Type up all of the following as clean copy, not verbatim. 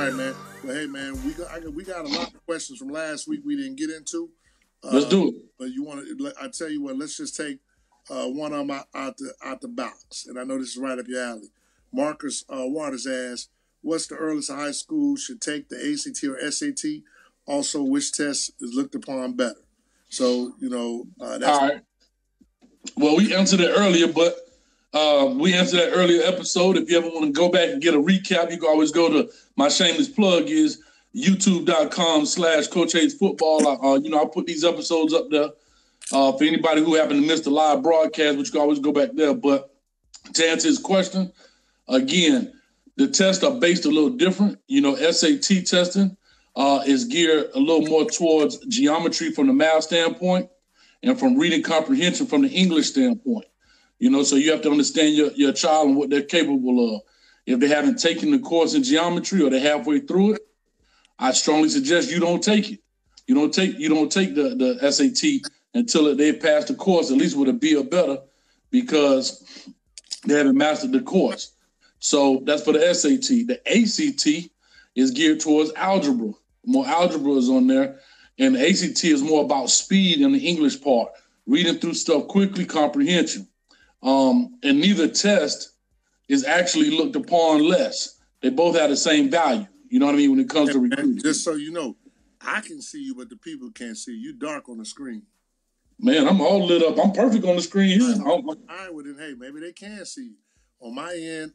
right, man. Well, hey, man, we got a lot of questions from last week we didn't get into. Let's do it. But you want to? I tell you what. Let's just take one of them out the box, and I know this is right up your alley. Marcus Waters asks, "What's the earliest a high school should take the ACT or SAT? Also, which test is looked upon better?" So that's all right. Well, we answered it earlier, but we answered that earlier episode. If you ever want to go back and get a recap, you can always go to my shameless plug is youtube.com/Coach Hayes Football. I put these episodes up there for anybody who happened to miss the live broadcast, but you can always go back there. But to answer his question, again, the tests are based a little different. SAT testing is geared a little more towards geometry from the math standpoint and from reading comprehension from the English standpoint. So you have to understand your child and what they're capable of. If they haven't taken the course in geometry or they're halfway through it, I strongly suggest you don't take it. You don't take the SAT until they've passed the course, at least with a B or better, because they haven't mastered the course. So that's for the SAT. The ACT is geared towards algebra. More algebra is on there. And the ACT is more about speed in the English part, reading through stuff quickly, comprehension. And neither test is actually looked upon less. They both have the same value. You know what I mean? When it comes to recruiting. Just so you know, I can see you, but the people can't see you. Dark on the screen. Man, I'm all lit up. I'm perfect on the screen here. All right, well then, hey, maybe they can see you. On my end,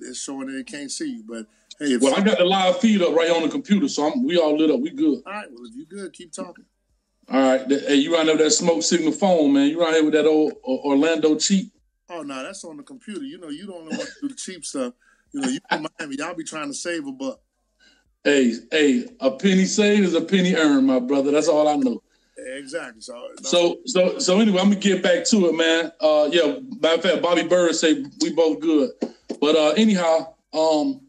it's showing that they can't see you. But hey, I got the live feed up right on the computer, so we all lit up. We good. All right, well if you good, keep talking. All right, hey, you around there with that smoke signal phone, man? You around here with that old Orlando cheap? Oh no, that's on the computer. You don't want to do the cheap stuff. You in Miami, y'all be trying to save a buck. Hey, a penny saved is a penny earned, my brother. That's all I know. Exactly. So anyway, I'm gonna get back to it, man. Matter of fact, Bobby Bird say we both good. But anyhow, so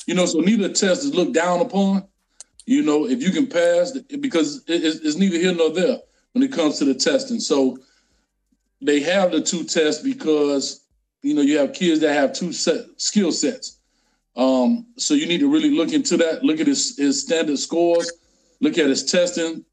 neither test is looked down upon. If you can pass, because it's neither here nor there when it comes to the testing. So they have the two tests because you have kids that have two skill sets. So you need to really look into that. Look at his standard scores. Look at his testing,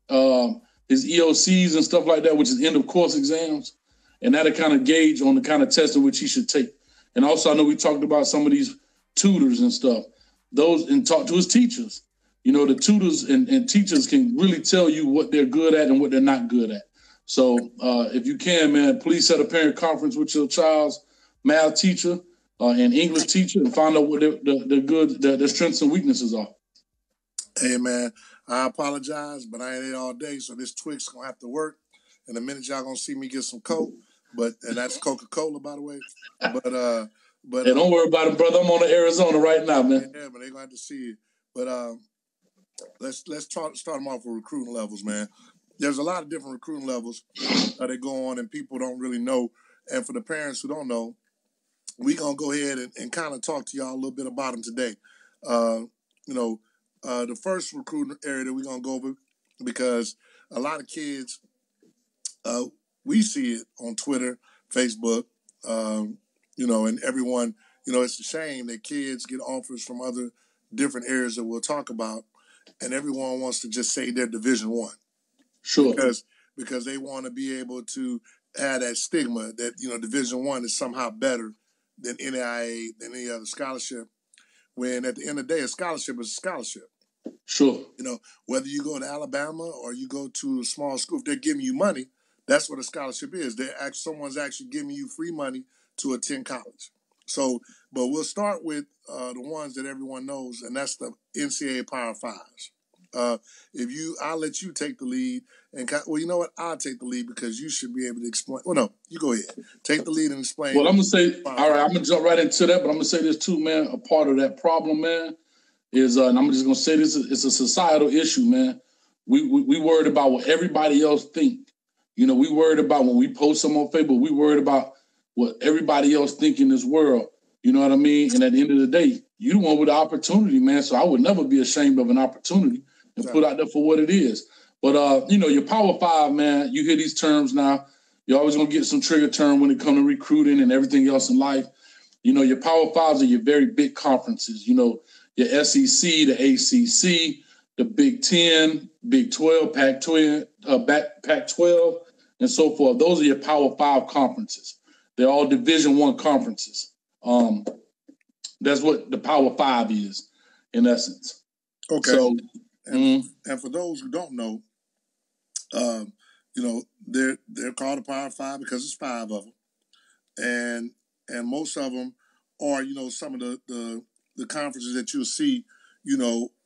his EOCs and stuff like that, which is end of course exams, and that'll kind of gauge on the kind of testing which he should take. And also, I know we talked about some of these tutors and stuff. Those and talk to his teachers. The tutors and teachers can really tell you what they're good at and what they're not good at. So if you can, man, please set a parent conference with your child's math teacher and English teacher and find out what their strengths and weaknesses are. Hey, man, I apologize, but I ain't ate all day, so this Twix going to have to work. In a minute, y'all going to see me get some Coke, and that's Coca-Cola, by the way. But hey, don't worry about it, brother. I'm on to Arizona right now, man. Yeah, but they're going to have to see it. But let's start them off with recruiting levels, man. There's a lot of different recruiting levels that go on and people don't really know. And for the parents who don't know, we're going to go ahead and kind of talk to y'all a little bit about them today. The first recruiting area that we're going to go over, because a lot of kids, we see it on Twitter, Facebook, and everyone, it's a shame that kids get offers from other different areas that we'll talk about, and everyone wants to just say they're Division I. Sure. Because they want to be able to add that stigma that, Division I is somehow better than NAIA, than any other scholarship, when at the end of the day, a scholarship is a scholarship. Sure. Whether you go to Alabama or you go to a small school, if they're giving you money, that's what a scholarship is. Someone's actually giving you free money to attend college. So, but we'll start with the ones that everyone knows, and that's the NCAA Power Fives. I'll let you take the lead. You know what? I'll take the lead because you should be able to explain. Well, no, you go ahead. Take the lead and explain. Well, I'm going to say, all right, I'm going to jump right into that, but I'm going to say this too, man. A part of that problem, man, is, and I'm just going to say this, it's a societal issue, man. We worried about what everybody else think. We worried about when we post something on Facebook, we worried about what everybody else think in this world. You know what I mean? And at the end of the day, you the one with the opportunity, man. So I would never be ashamed of an opportunity and put out there for what it is. But, your Power Five, man, you hear these terms now. You're always going to get some trigger term when it comes to recruiting and everything else in life. Your Power Fives are your very big conferences. your SEC, the ACC, the Big 10, Big 12, Pac-12, and so forth. Those are your Power 5 conferences. They're all Division I conferences. That's what the Power 5 is, in essence. Okay. So, and for those who don't know, they're called the Power 5 because it's 5 of them, and most of them are some of the conferences that you'll see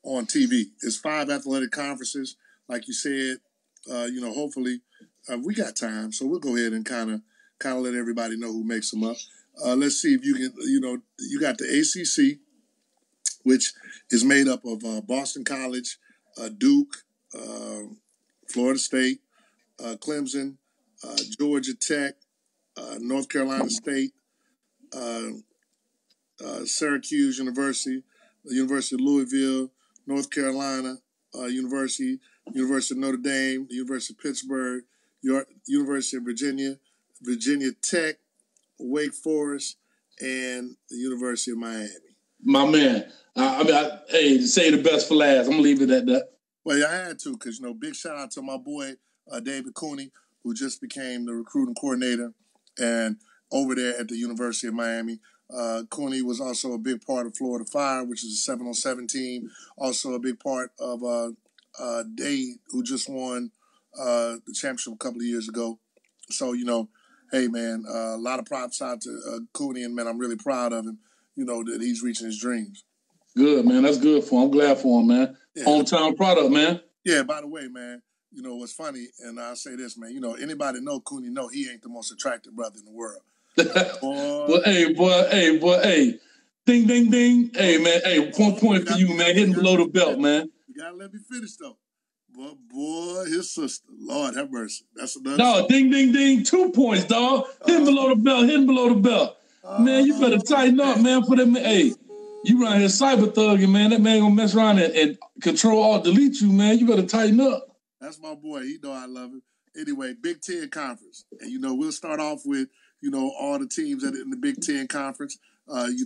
on TV. It's 5 athletic conferences, like you said. Hopefully, we got time, so we'll go ahead and kind of let everybody know who makes them up. Let's see if you can. You got the ACC, which is made up of Boston College, Duke, Florida State, Clemson, Georgia Tech, North Carolina State, Syracuse University, the University of Louisville, North Carolina University, University of Notre Dame, the University of Pittsburgh, University of Virginia, Virginia Tech, Wake Forest, and the University of Miami. My man. Hey, say the best for last. I'm going to leave it at that. Well, yeah, I had to because, big shout out to my boy, David Cooney, who just became the recruiting coordinator and over there at the University of Miami. Cooney was also a big part of Florida Fire, which is a 7-on-7 team. Also a big part of Dade, who just won the championship a couple of years ago. So, hey, man, a lot of props out to Cooney, and, man, I'm really proud of him, that he's reaching his dreams. Good, man. That's good for him. I'm glad for him, man. Yeah. Hometown product, man. Yeah, by the way, man, what's funny, and I'll say this, man, anybody know Cooney know he ain't the most attractive brother in the world. Boy, hey. Ding, ding, ding. Hey, man, hey, point for you, man. Hitting below the belt, man. You got to let me finish, though. Boy, his sister, Lord have mercy. That's another. No, ding, ding, ding. 2 points, dog. Hitting below the belt. Man, you better tighten up, man, for them. Hey, you run here cyber thugging, man. That man gonna mess around and control alt delete you, man. You better tighten up. That's my boy. He know I love him. Anyway, Big Ten Conference. And, we'll start off with, all the teams that are in the Big Ten Conference. We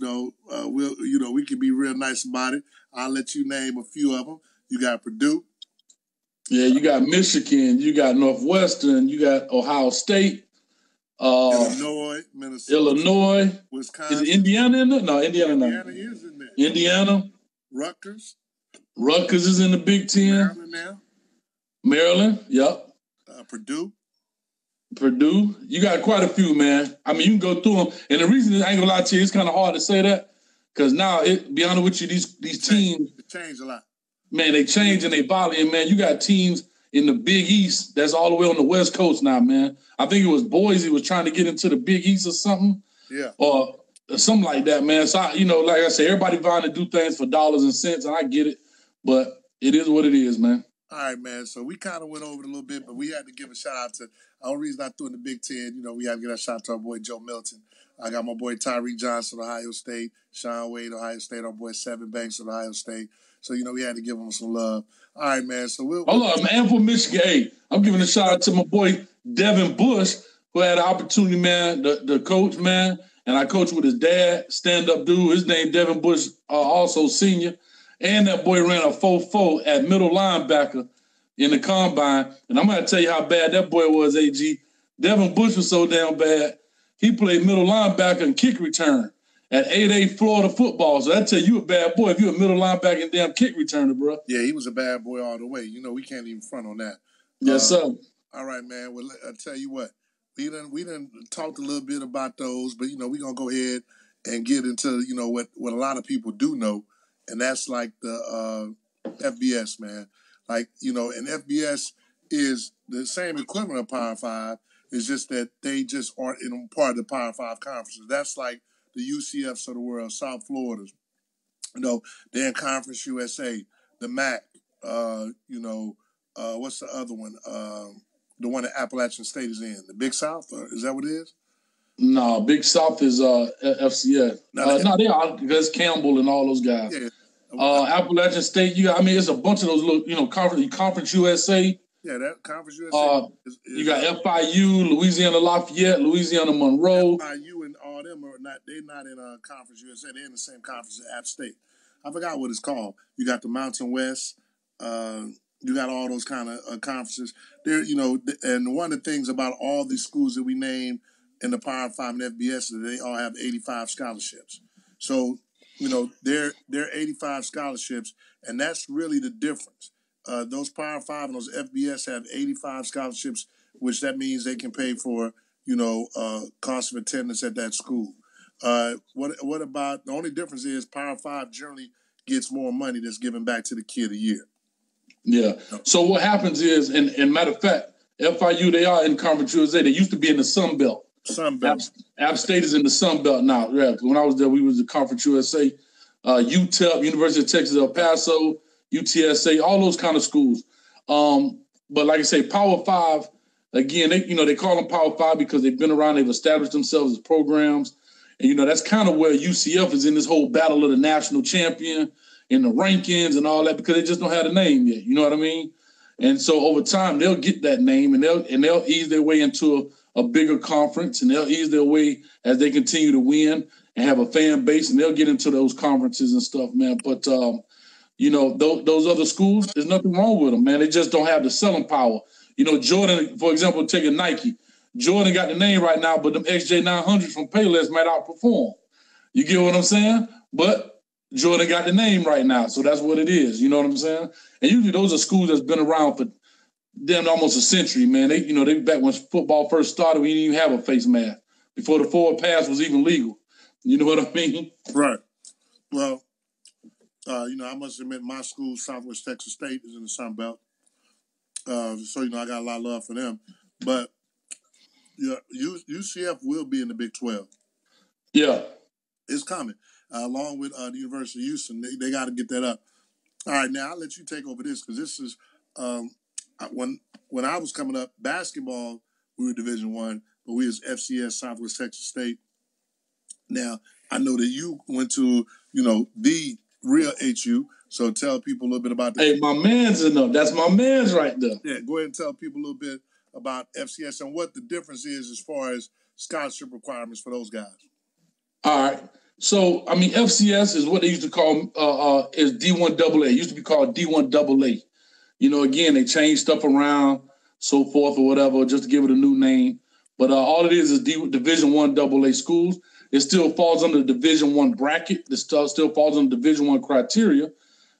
can be real nice about it. I'll let you name a few of them. You got Purdue. Yeah, you got Michigan. You got Northwestern. You got Ohio State. Illinois, Minnesota, Wisconsin. Is Indiana in there? No, Indiana is in there. Indiana. Rutgers is in the Big Ten. Maryland, yep. Purdue. You got quite a few, man. I mean, you can go through them. And the reason I ain't gonna lie to you, it's kind of hard to say that because now, be honest with you, these teams change a lot. Man, they change and they volume, man. You got teams in the Big East that's all the way on the West Coast now, man. I think it was Boise was trying to get into the Big East or something. Yeah. Or something like that, man. So, like I said, everybody vying to do things for dollars and cents, and I get it. But it is what it is, man. All right, man. So we kind of went over it a little bit, but we had to give a shout out to the only reason I threw in the Big Ten. We had to give a shout out to our boy Joe Milton. I got my boy Tyreek Johnson, Ohio State, Sean Wade, Ohio State, our boy Seven Banks of Ohio State. So, we had to give them some love. All right, man. So we'll hold on, man. For Michigan, hey, I'm giving a shout out to my boy Devin Bush, who had the opportunity, man, the coach, man. And I coached with his dad, stand-up dude. His name Devin Bush, also senior. And that boy ran a 4.4 at middle linebacker in the combine. And I'm going to tell you how bad that boy was, AG. Devin Bush was so damn bad, he played middle linebacker and kick return at 8A Florida football. So that tell you a bad boy if you're a middle linebacker and damn kick returner, bro. Yeah, he was a bad boy all the way. We can't even front on that. Yes, sir. All right, man. Well, I'll tell you what. We done talked a little bit about those, but, we're going to go ahead and get into, what a lot of people do know, and that's like the FBS, man. Like, and FBS is the same equivalent of Power 5. It's just that they just aren't in part of the Power 5 conferences. That's like the UCFs of the world, South Florida's. They're in Conference USA, the MAC, what's the other one? The one that Appalachian State is in, the Big South, or is that what it is? No, Big South is FCS. No, they are because Campbell and all those guys. Yeah. Appalachian State, it's a bunch of those little, Conference USA. Yeah, that Conference USA. You got FIU, Louisiana Lafayette, Louisiana Monroe. FIU and all them are not. They're not in Conference USA. They're in the same conference as App State. I forgot what it's called. You got the Mountain West. You got all those kind of conferences there. And one of the things about all these schools that we named in the Power 5 and FBS is that they all have 85 scholarships. So, they're 85 scholarships, and that's really the difference. Those Power 5 and those FBS have 85 scholarships, which that means they can pay for, cost of attendance at that school. What about, the only difference is Power 5 generally gets more money that's given back to the kid a year. Yeah. So what happens is, and matter of fact, FIU, they are in Conference USA. They used to be in the Sun Belt. App State is in the Sun Belt now. Yeah. When I was there, we was in Conference USA. UTEP, University of Texas El Paso, UTSA, all those kind of schools. But like I say, Power 5, again, they call them Power 5 because they've been around, they've established themselves as programs. And, that's kind of where UCF is in this whole battle of the national champion in the rankings and all that, because they just don't have the name yet. You know what I mean? And so over time, they'll get that name, and they'll ease their way into a bigger conference, and they'll ease their way as they continue to win and have a fan base, and they'll get into those conferences and stuff, man. But, those other schools, there's nothing wrong with them, man. They just don't have the selling power. Jordan, for example, taking Nike. Jordan got the name right now, but them XJ900s from Payless might outperform. You get what I'm saying? But Jordan got the name right now, so that's what it is. You know what I'm saying? And usually those are schools that's been around for damn almost a century, man. They back when football first started, we didn't even have a face mask before the forward pass was even legal. You know what I mean? Right. Well, I must admit my school, Southwest Texas State, is in the Sun Belt. So I got a lot of love for them. But UCF will be in the Big 12. Yeah. It's coming. Along with the University of Houston, they got to get that up. All right, now I'll let you take over this, because this is when I was coming up, basketball, we were Division I, but we was FCS, Southwest Texas State. Now, I know that you went to, the real HU, so tell people a little bit about that. Hey, my man's in them. That's my man's right there. Yeah, go ahead and tell people a little bit about FCS and what the difference is as far as scholarship requirements for those guys. All right. So, FCS is what they used to call is D1AA. It used to be called D1AA. Again, they changed stuff around, so forth or whatever, just to give it a new name. But all it is Division I AA schools. It still falls under the Division I bracket. It still falls under Division I criteria.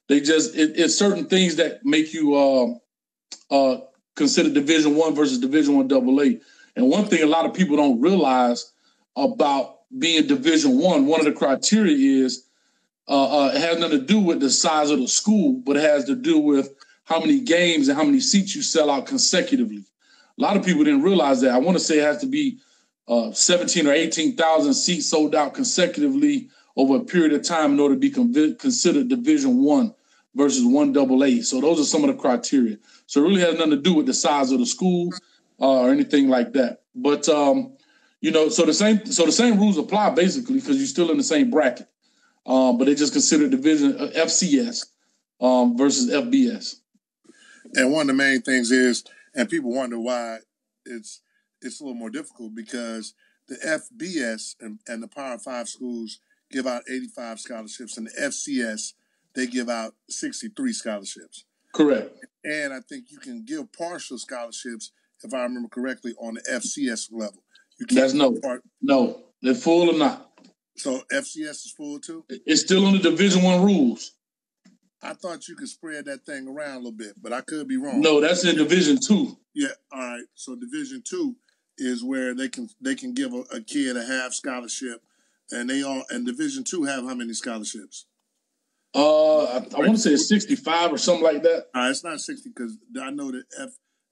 They just it's certain things that make you consider Division I versus Division I AA. And one thing a lot of people don't realize about being Division I, one of the criteria is it has nothing to do with the size of the school, but it has to do with how many games and how many seats you sell out consecutively. A lot of people didn't realize that. I want to say it has to be 17 or 18,000 seats sold out consecutively over a period of time in order to be considered Division I versus 1AA. So those are some of the criteria. So it really has nothing to do with the size of the school or anything like that. But so the same rules apply basically, because you're still in the same bracket. But they just consider division FCS versus FBS. And one of the main things is, and people wonder why it's a little more difficult, because the FBS and the Power 5 schools give out 85 scholarships, and the FCS, they give out 63 scholarships. Correct. And I think you can give partial scholarships, if I remember correctly, on the FCS level. You can't. No, they're full or not. So FCS is full too? It's still under Division I rules. I thought you could spread that thing around a little bit, but I could be wrong. No, that's in Division II. Yeah, all right. So Division II is where they can give a kid a half scholarship, and Division II have how many scholarships? I want to say it's 65 or something like that. It's not 60, because I know that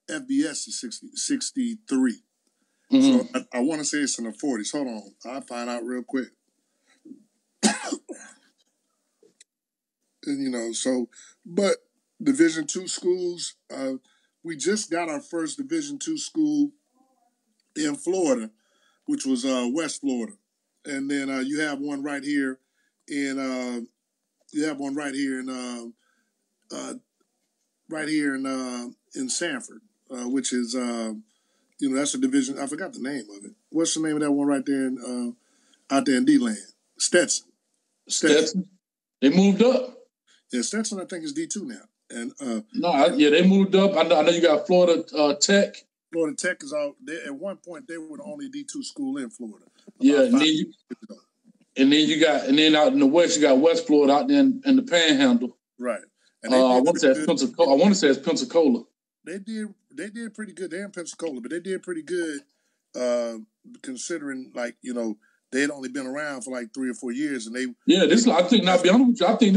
FBS is 63. Mm-hmm. So I want to say it's in the 40s. Hold on, I'll find out real quick. And but Division II schools, we just got our first Division II school in Florida, which was West Florida, and then you have one right here in Sanford, which is that's a division. I forgot the name of it. What's the name of that one right there out there in D-Land? Stetson. They moved up. Yeah, Stetson, I think, is D2 now. And they moved up. I know you got Florida Tech. Florida Tech is all. At one point, they were the only D2 school in Florida. Yeah, and then out in the West, you got West Florida out there in the Panhandle. Right. And I want to say it's Pensacola. They did pretty good. They're in Pensacola, but they did pretty good considering, like, you know, they had only been around for like 3 or 4 years, and they. Yeah, this I think. Now, be honest with you, I think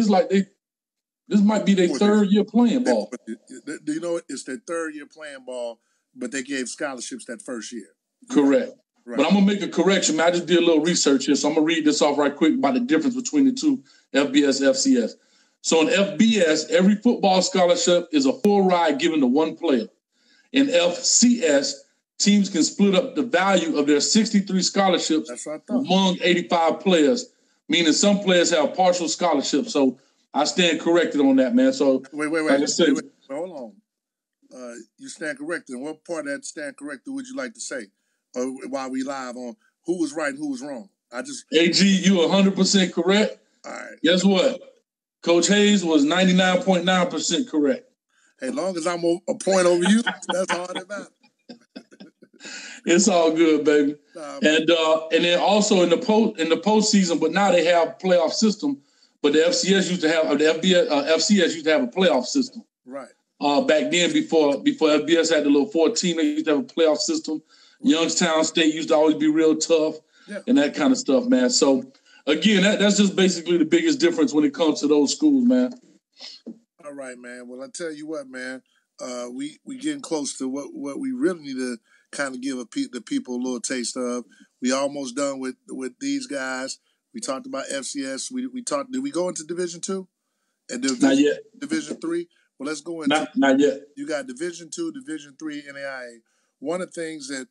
this might be their third year playing ball. Do you know it's their third year playing ball, but they gave scholarships that first year. Correct. Right. But I'm going to make a correction, man. I just did a little research here, so I'm going to read this off right quick about the difference between the two, FBS, FCS. So in FBS, every football scholarship is a full ride given to one player. In FCS, teams can split up the value of their 63 scholarships among 85 players, meaning some players have partial scholarships. So I stand corrected on that, man. So wait. Hold on. You stand corrected. And what part of that stand corrected would you like to say? While we live on who was right and who was wrong? AG, you 100% correct. All right. Guess what? Coach Hayes was 99.9% correct. Hey, long as I'm a point over you, that's all that matters. It's all good, baby. And then also in the postseason, but now they have playoff system. But the FCS used to have FCS used to have a playoff system. Right. Back then, before FBS had the little 14, they used to have a playoff system. Youngstown State used to always be real tough, and that kind of stuff, man. So, again, that's just basically the biggest difference when it comes to those schools, man. All right, man. Well, I tell you what, man, we getting close to what we really need to kind of give the people a little taste of. We almost done with these guys. We talked about FCS. We talked. Did we go into Division II? And not yet. Division III. Well, let's go into not yet. You got Division II, Division III, NAIA. One of the things that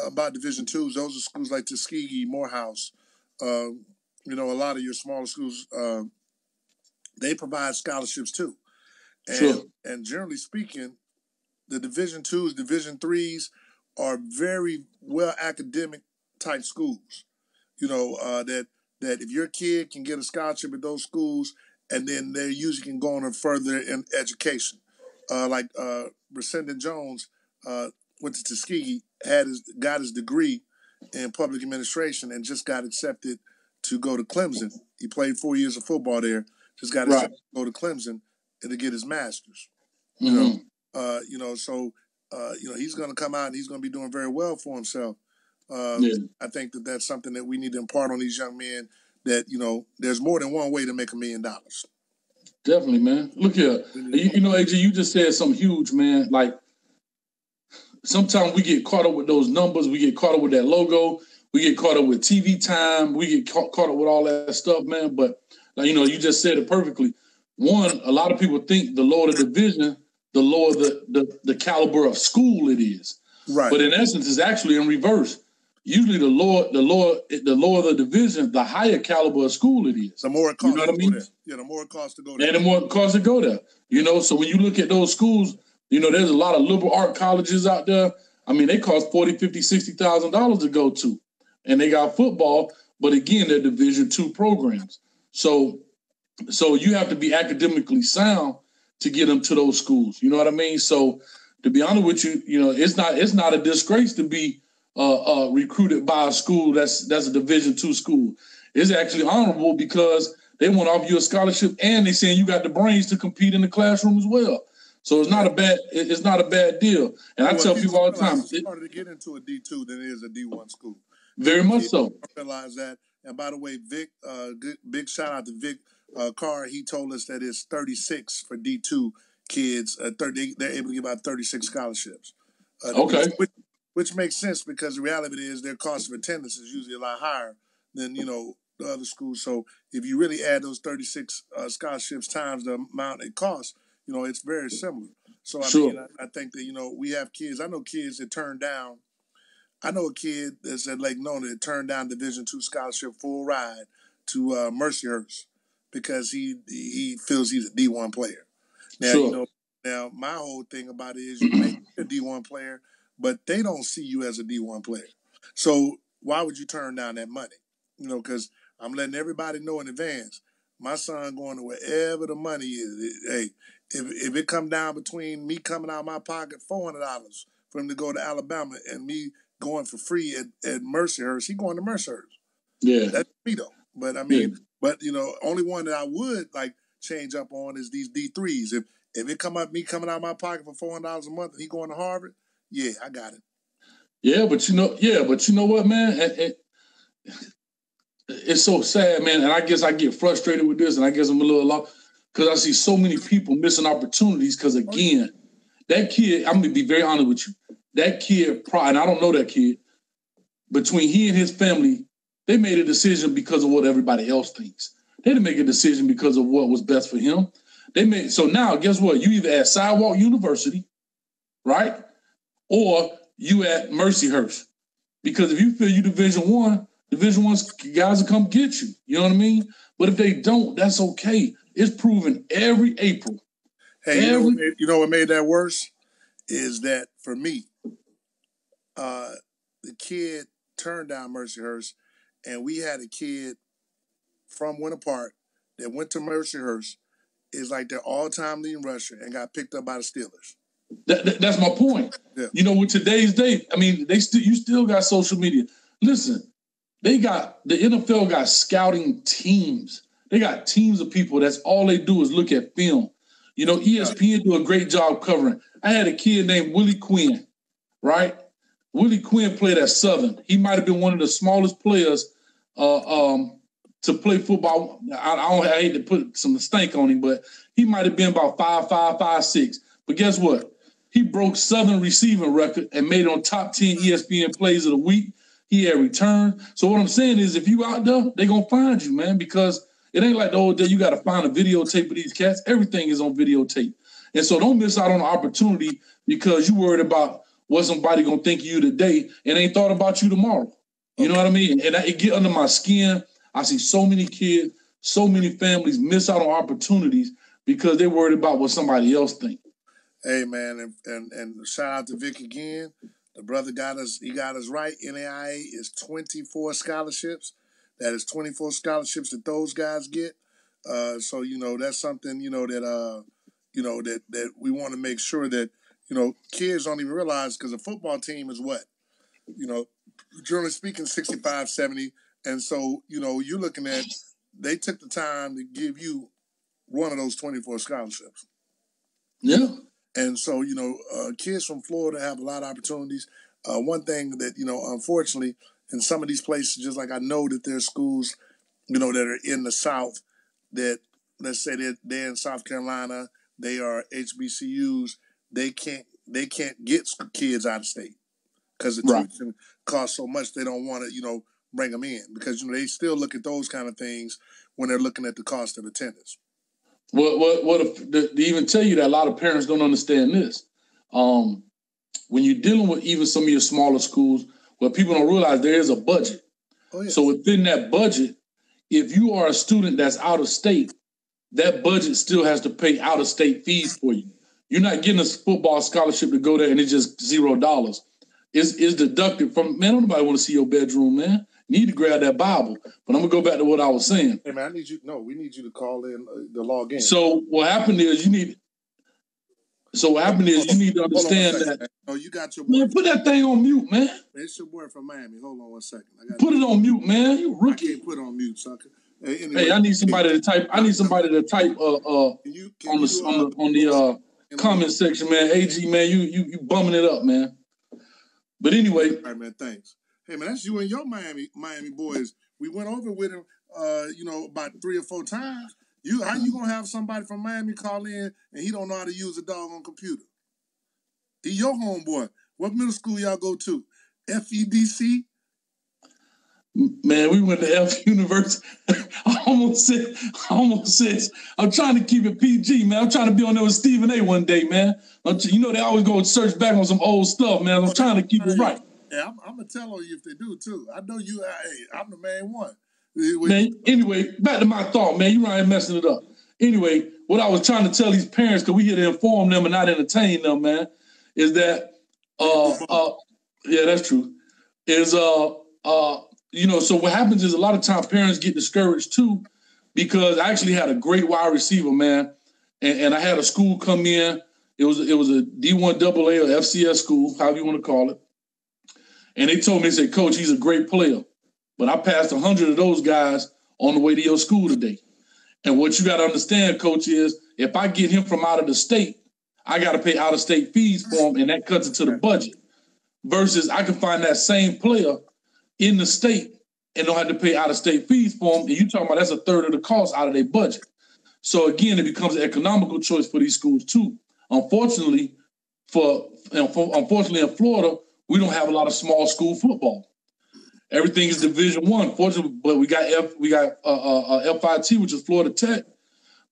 about Division IIs, those are schools like Tuskegee, Morehouse. You know, a lot of your smaller schools, they provide scholarships too. And generally speaking, the Division IIs, Division IIIs are very well academic type schools. You know, that if your kid can get a scholarship at those schools, and then they usually can go on further in education. Like Brasendon Jones went to Tuskegee, got his degree in public administration, and just got accepted to go to Clemson. He played 4 years of football there. Just got accepted to go to Clemson and to get his master's. Mm-hmm. So he's going to come out and he's going to be doing very well for himself. I think that's something that we need to impart on these young men. That, you know, there's more than one way to make $1 million. Definitely, man. Look here. You know, AJ, you just said something huge, man. Like, sometimes we get caught up with those numbers. We get caught up with that logo. We get caught up with TV time. We get caught up with all that stuff, man. But, like, you know, you just said it perfectly. One, a lot of people think the lower the division, the lower the caliber of school it is. Right. But in essence, it's actually in reverse. Usually, the lower the division, the higher caliber of school it is. The more it costs, you know what I mean? Yeah, the more it costs to go there. And the more it costs to go there. You know, so when you look at those schools, you know, there's a lot of liberal art colleges out there. I mean, they cost $40,000, $50,000, $60,000 to go to, and they got football. But again, they're Division II programs. So you have to be academically sound to get them to those schools. You know what I mean? So to be honest with you, you know, it's not a disgrace to be recruited by a school that's a Division II school. It's actually honorable because they want to offer you a scholarship and they're saying you got the brains to compete in the classroom as well. So it's not a bad deal. And I tell people all the time, it's harder to get into a D2 than it is a D1 school. Very much so. I realize that. And by the way, Vic, big shout out to Vic Carr. He told us that it's 36 for D2 kids. They're able to give out 36 scholarships. Okay. Which makes sense because the reality is their cost of attendance is usually a lot higher than, you know, the other schools. So if you really add those 36 scholarships times the amount it costs, you know, it's very similar. So I think that, you know, we have kids. I know kids that turn down. I know a kid that's at Lake Nona that turned down Division II scholarship full ride to Mercyhurst because he feels he's a D1 player. Now, you know, now my whole thing about it is you make a D1 player, but they don't see you as a D1 player. So why would you turn down that money? You know, because I'm letting everybody know in advance. My son going to wherever the money is. Hey, if it come down between me coming out of my pocket $400 for him to go to Alabama and me going for free at Mercyhurst, he going to Mercyhurst. Yeah. That's me though. But I mean, but only one that I would like change up on is these D3s. If it come up me coming out of my pocket for $400 a month and he going to Harvard, yeah, I got it. Yeah, but you know what, man? It's so sad, man. And I guess I get frustrated with this, and I guess I'm a little lost because I see so many people missing opportunities. Because again, that kid, I'm gonna be very honest with you. That kid, and I don't know that kid. Between he and his family, they made a decision because of what everybody else thinks. They didn't make a decision because of what was best for him. So now, guess what? You either at Sidewalk University, right, or you at Mercyhurst. Because if you feel you Division One guys will come get you. You know what I mean? But if they don't, that's okay. It's proven every April. Hey, you know what made that worse? Is that for me, the kid turned down Mercyhurst, and we had a kid from Winter Park that went to Mercyhurst, is like their all-time leading rusher, and got picked up by the Steelers. That's my point. Yeah. With today's day, I mean, you still got social media. Listen, the NFL got scouting teams. They got teams of people. That's all they do is look at film. ESPN do a great job covering. I had a kid named Willie Quinn, right? Willie Quinn played at Southern. He might have been one of the smallest players to play football. I hate to put some stank on him, but he might have been about 5'5", 5'6". But guess what? He broke Southern receiving record and made it on top 10 ESPN plays of the week. He had returned. So what I'm saying is, if you out there, they're going to find you, man, because it ain't like the old day you got to find a videotape of these cats. Everything is on videotape. And so don't miss out on the opportunity because you worried about what somebody going to think of you today and ain't thought about you tomorrow. You know what I mean? And it get under my skin. I see so many kids, so many families miss out on opportunities because they're worried about what somebody else thinks. Hey, man, and shout out to Vic again. The brother got us right. NAIA is 24 scholarships. That is 24 scholarships that those guys get. So, that's something, that we want to make sure that, kids don't even realize, because a football team is what? Generally speaking, 65, 70. And so, you're looking at, they took the time to give you one of those 24 scholarships. Yeah. And so, kids from Florida have a lot of opportunities. One thing that, unfortunately, in some of these places, just like I know that there's schools, that are in the South that, let's say they're in South Carolina, they are HBCUs, they can't get kids out of state because the tuition costs so much they don't want to, bring them in because, they still look at those kind of things when they're looking at the cost of attendance. To even tell you that a lot of parents don't understand this. When you're dealing with even some of your smaller schools, what people don't realize, there is a budget. Oh, yeah. So within that budget, if you are a student that's out of state, that budget still has to pay out of state fees for you. You're not getting a football scholarship to go there and it's just $0. It's deducted from, man, don't nobody want to see your bedroom, man. You need to grab that Bible. But I'm going to go back to what I was saying. Hey, man, we need you to call in the log in. So what happened is you need to understand that. Oh, you got your boy. Man, put that thing on mute, man. It's your boy from Miami. Hold on one second. Put it on mute, man. You rookie. I can't put it on mute, sucker. Hey, I need somebody to type. On the comment section, man. AG, man, you bumming it up, man. But anyway, all right, man. Thanks. Hey, man, that's you and your Miami boys. We went over with him, about 3 or 4 times. How you gonna have somebody from Miami call in and he don't know how to use a doggone computer? He your homeboy. What middle school y'all go to? FEDC? Man, we went to F University. I almost said, I'm trying to keep it PG, man. I'm trying to be on there with Stephen A. one day, man. They always go and search back on some old stuff, man. I'm trying to keep it right. Yeah, I'm going to tell on you if they do, too. I know you. Hey, I'm the main one. Man, anyway, back to my thought, man. You right messing it up. Anyway, what I was trying to tell these parents, because we here to inform them and not entertain them, man, is that, yeah, that's true, is, so what happens is a lot of times parents get discouraged, too, because I actually had a great wide receiver, man. And I had a school come in. It was a D1 AA or FCS school, however you want to call it. And they told me, they said, Coach, he's a great player. But I passed 100 of those guys on the way to your school today. And what you got to understand, Coach, is if I get him from out of the state, I got to pay out-of-state fees for him, and that cuts into the budget. Versus I can find that same player in the state and don't have to pay out-of-state fees for them. And you're talking about that's a third of the cost out of their budget. So, again, it becomes an economical choice for these schools, too. Unfortunately, in Florida, we don't have a lot of small school football. Everything is Division I. Fortunately, but we got FIT, which is Florida Tech.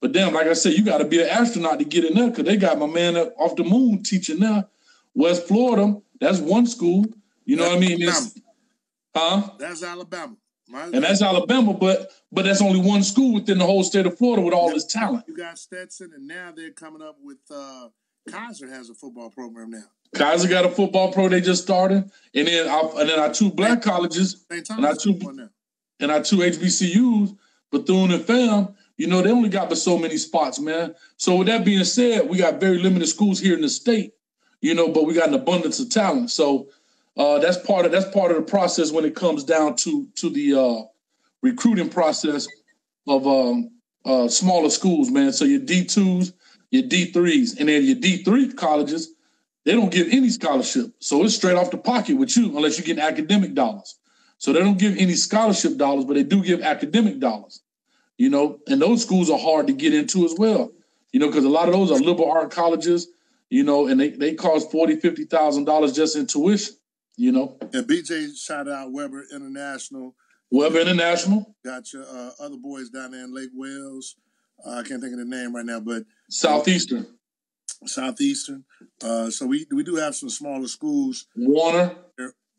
But damn, like I said, you got to be an astronaut to get in there because they got my man off the moon teaching there. West Florida, that's one school. You know what I mean? That's Alabama. And that's Alabama, but that's only one school within the whole state of Florida with all this talent. You got Stetson, and now they're coming up with Kaiser has a football program now. Kaiser got a football pro they just started, and then our two black colleges and our two HBCUs, Bethune and FAM. You know, they only got but so many spots, man. So with that being said, we got very limited schools here in the state, you know, but we got an abundance of talent. So that's part of the process when it comes down to the recruiting process of smaller schools, man. So your D2s, your D3s, and then your D3 colleges, they don't give any scholarship. So it's straight off the pocket with you unless you get academic dollars. So they don't give any scholarship dollars, but they do give academic dollars. You know, and those schools are hard to get into as well, you know, because a lot of those are liberal art colleges, you know, and they cost $40,000, $50,000 just in tuition, you know. And BJ shout out Weber International. Got your other boys down there in Lake Wales. I can't think of the name right now, but Southeastern. So we do have some smaller schools. Warner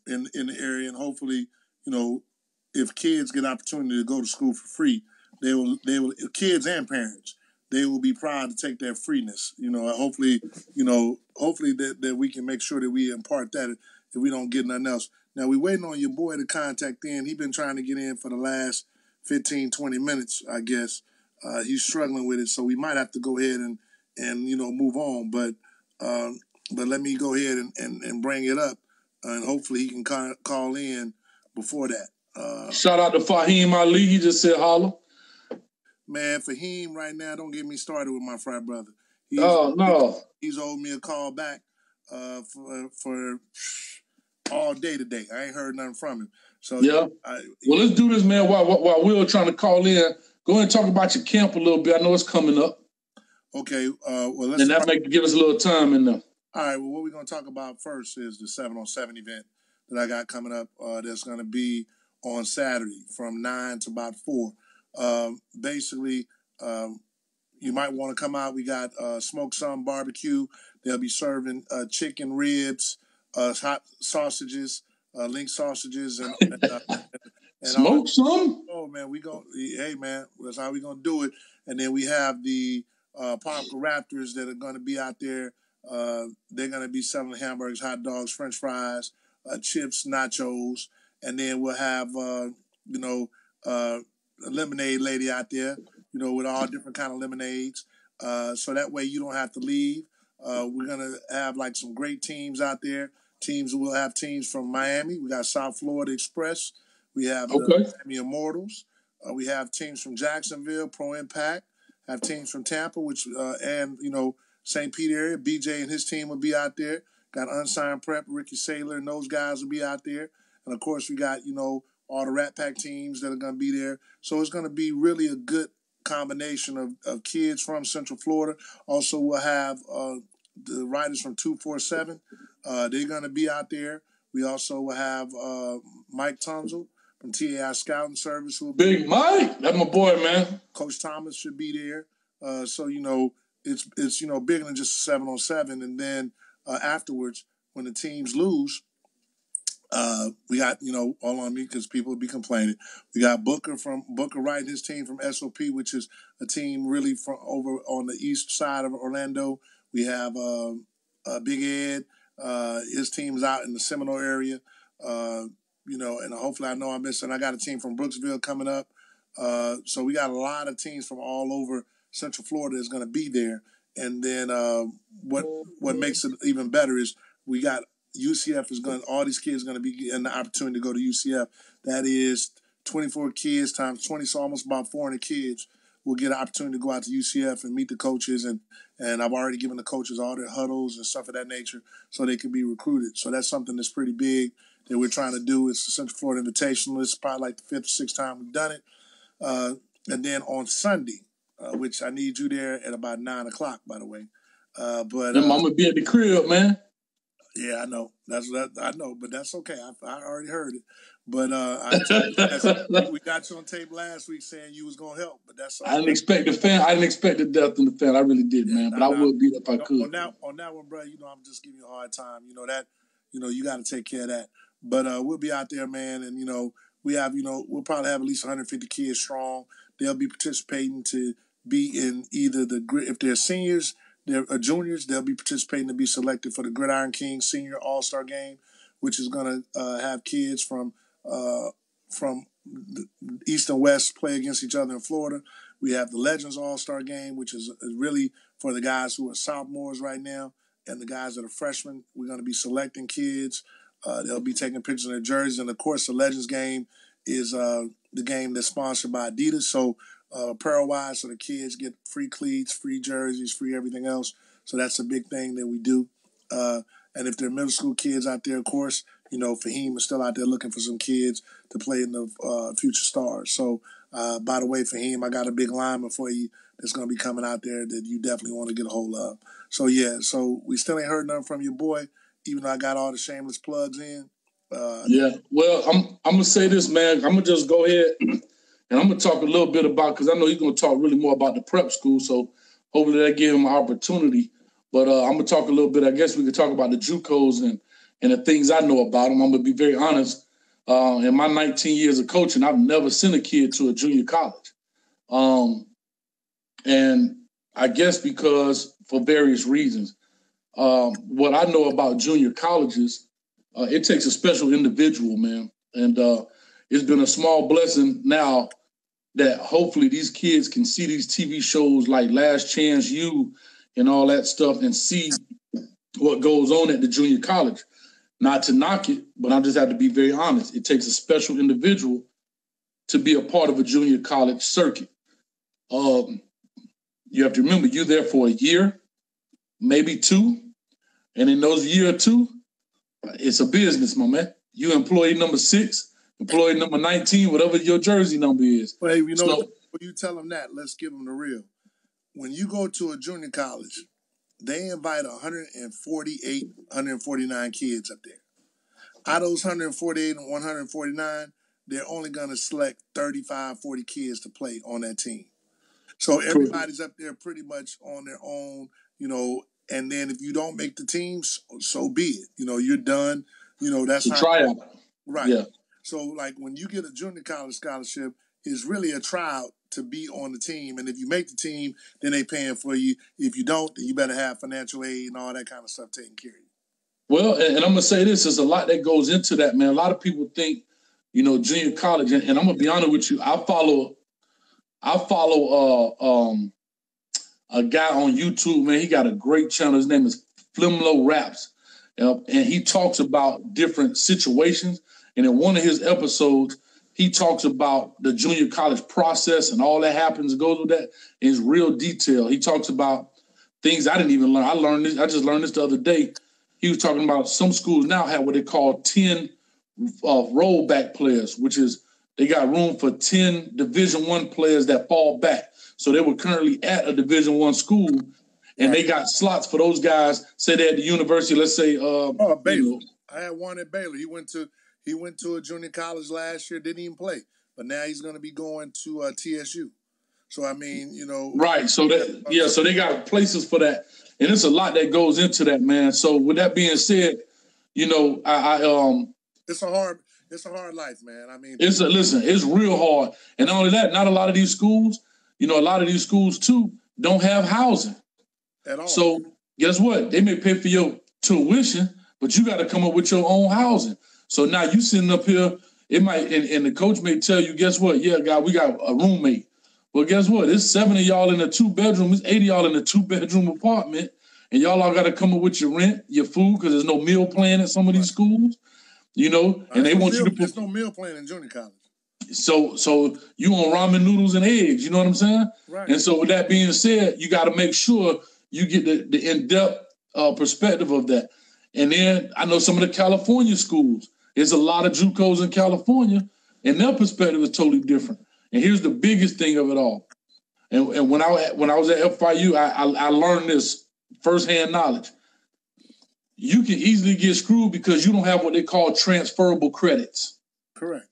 in the area, and hopefully, you know, if kids get opportunity to go to school for free, they will kids and parents, they will be proud to take their freeness. You know, hopefully that we can make sure that we impart that if we don't get nothing else. Now we're waiting on your boy to contact in. He's been trying to get in for the last 15, 20 minutes, I guess. He's struggling with it, so we might have to go ahead and you know, move on. But let me go ahead and bring it up, and hopefully he can call in before that. Shout out to Fahim Ali. He just said holla. Man, Fahim right now, don't get me started with my frat brother. He's owed me a call back for all day today. I ain't heard nothing from him. So yeah. Well, let's do this, man. While Will trying to call in, go ahead and talk about your camp a little bit. I know it's coming up. Okay. Well, let's. And that give us a little time in there. All right. Well, what we're going to talk about first is the 7-on-7 event that I got coming up. That's going to be on Saturday from 9 to about 4. Basically, you might want to come out. We got smoked some barbecue. They'll be serving chicken ribs, hot sausages, link sausages, and smoke some. Oh man, hey man, that's how we gonna do it. And then we have the Parker Raptors that are gonna be out there. They're gonna be selling hamburgers, hot dogs, French fries, chips, nachos, and then we'll have a lemonade lady out there, you know, with all different kind of lemonades. So that way you don't have to leave. We're going to have like some great teams out there. We'll have teams from Miami. We got South Florida Express. We have the Miami Immortals. We have teams from Jacksonville, Pro Impact. Have teams from Tampa, and, you know, St. Pete area. BJ and his team will be out there. Got Unsigned Prep, Ricky Saylor, and those guys will be out there. And, of course, we got, you know, all the Rat Pack teams that are going to be there. So it's going to be really a good combination of kids from Central Florida. Also, we'll have the riders from 247. They're going to be out there. We also will have Mike Tunzel from TAI Scouting Service. Big Mike, that's my boy, man. Coach Thomas should be there. So, you know, it's you know, bigger than just 7-on-7. And then afterwards, when the teams lose, we got, you know, all on me because people will be complaining. We got Booker Wright and his team from SOP, which is a team really from over on the east side of Orlando. We have Big Ed. His team's out in the Seminole area. You know, and hopefully I know I'm missing. I got a team from Brooksville coming up. So we got a lot of teams from all over Central Florida is going to be there. And then what makes it even better is we got UCF is going. All these kids are going to be getting the opportunity to go to UCF. That is 24 kids times 20, so almost about 400 kids will get an opportunity to go out to UCF and meet the coaches. And I've already given the coaches all their huddles and stuff of that nature so they can be recruited. So that's something that's pretty big that we're trying to do. It's the Central Florida Invitational. It's probably like the 5th or 6th time we've done it. And then on Sunday, which I need you there at about 9 o'clock, by the way. But I'm gonna be at the crib, man. Yeah, I know. I know, but that's okay. I already heard it. But we got you on tape last week saying you was gonna help, but that's all. I didn't expect the fan. I didn't expect the death in the fan. I really did, man. But I would be if I could. On that one, bro. I'm just giving you a hard time. That. You got to take care of that. But we'll be out there, man, and we have we'll probably have at least 150 kids strong. They'll be participating to be in either if they're seniors. They're juniors. They'll be participating to be selected for the Gridiron King Senior All-Star Game, which is going to have kids from the East and West play against each other in Florida. We have the Legends All-Star Game, which is really for the guys who are sophomores right now and the guys that are freshmen. We're going to be selecting kids. They'll be taking pictures of their jerseys. And, of course, the Legends Game is the game that's sponsored by Adidas. So, apparel-wise, so the kids get free cleats, free jerseys, free everything else. So that's a big thing that we do. And if they're middle school kids out there, of course, Fahim is still out there looking for some kids to play in the Future Stars. So, by the way, Fahim, I got a big lineman for you that's going to be coming out there that you definitely want to get a hold of. So, yeah, so we still ain't heard nothing from your boy, even though I got all the shameless plugs in. Yeah, well, I'm going to say this, man. I'm going to just go ahead and I'm going to talk a little bit about, because I know he's going to talk really more about the prep school, so hopefully that give him an opportunity. But I'm going to talk a little bit. I guess we could talk about the Jucos and the things I know about them. I'm going to be very honest. In my 19 years of coaching, I've never sent a kid to a junior college. And I guess because for various reasons. What I know about junior colleges, it takes a special individual, man. And it's been a small blessing now that hopefully these kids can see these TV shows like Last Chance U and all that stuff and see what goes on at the junior college. Not to knock it, but I just have to be very honest. It takes a special individual to be a part of a junior college circuit. You have to remember, you're there for a year, maybe 2. And in those year or 2, it's a business, my man. You employee number 6, employee number 19, whatever your jersey number is. Well, hey, when you tell them that, let's give them the real. When you go to a junior college, they invite 148, 149 kids up there. Out of those 148 and 149, they're only going to select 35, 40 kids to play on that team. So everybody's up there pretty much on their own, and then if you don't make the team, so be it. You're done. That's a tryout. Right. Yeah. So, like, when you get a junior college scholarship, it's really a tryout to be on the team. And if you make the team, then they paying for you. If you don't, then you better have financial aid and all that kind of stuff taken care of you. Well, and I'm going to say this, there's a lot that goes into that, man. A lot of people think, junior college, and I'm going to be honest with you, I follow a guy on YouTube, man. He got a great channel. His name is Flimlo Raps. And he talks about different situations. And in one of his episodes, he talks about the junior college process and all that happens, goes with that in his real detail. He talks about things I didn't even learn. I just learned this the other day. He was talking about some schools now have what they call 10 rollback players, which is they got room for 10 Division I players that fall back. So they were currently at a Division I school, and they got slots for those guys. Say they're at the university, let's say. Baylor. I had one at Baylor. He went to a junior college last year, didn't even play. But now he's going to be going to TSU. So, I mean, Right. So, so they got places for that. And there's a lot that goes into that, man. So, with that being said, it's a hard life, man. I mean, it's real hard. And not only that, not a lot of these schools, a lot of these schools, too, don't have housing. At all. So, guess what? They may pay for your tuition, but you got to come up with your own housing. So now you sitting up here, it might, and the coach may tell you, guess what? Yeah, guy, we got a roommate. Well, guess what? It's 7 of y'all in a 2-bedroom. It's 8 of y'all in a 2-bedroom apartment, and y'all all got to come up with your rent, your food, because there's no meal plan at some of these schools. You know, and they want you to put. There's no meal plan in junior college. So you on ramen noodles and eggs. You know what I'm saying? Right. And so with that being said, you got to make sure you get the in-depth perspective of that. And then I know some of the California schools. There's a lot of Jucos in California, and their perspective is totally different. And here's the biggest thing of it all. And when I was at FIU, I learned this firsthand knowledge. You can easily get screwed because you don't have what they call transferable credits. Correct.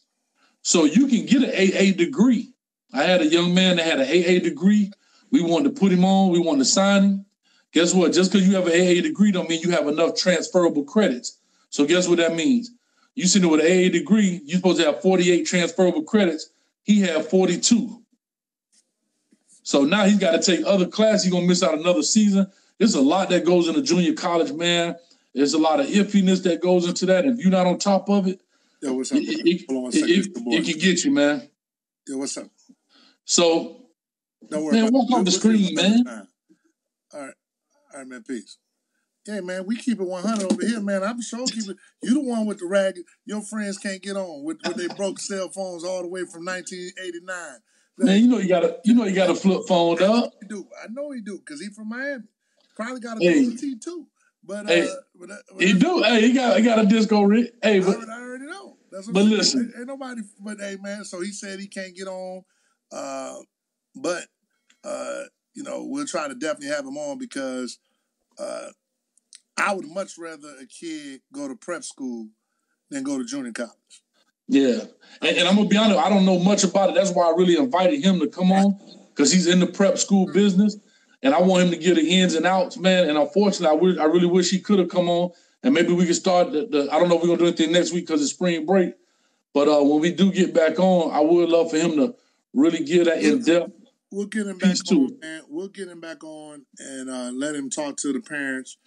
So you can get an AA degree. I had a young man that had an AA degree. We wanted to put him on. We wanted to sign him. Guess what? Just because you have an AA degree don't mean you have enough transferable credits. So guess what that means? You sitting there with an AA degree, you're supposed to have 48 transferable credits. He had 42. So now he's got to take other classes. He's going to miss out another season. There's a lot that goes into junior college, man. There's a lot of iffiness that goes into that. If you're not on top of it, yo, what's up? It can get you, man. Yo, what's up? So, man, walk off the screen, man. All right, man, peace. Yeah, man, we keep it 100 over here, man. I'm sure keep it. You the one with the rag. Your friends can't get on with they broke cell phones all the way from 1989. Man, you know you got a flip phone, dog. I know he do, because he from Miami. Probably got a T too. But he do. Hey, he got a disco rig. Hey, I already know. That's what listen, ain't nobody. But hey, man. So he said he can't get on. But you know, we'll try to definitely have him on because I would much rather a kid go to prep school than go to junior college. Yeah, and I'm gonna be honest. I don't know much about it. That's why I really invited him to come on because he's in the prep school business. And I want him to get the ins and outs, man. And unfortunately, I really wish he could have come on. And maybe we could start I don't know if we're going to do anything next week because it's spring break. But when we do get back on, I would love for him to really get that in-depth. We'll get him back on, man. We'll get him back on and let him talk to the parents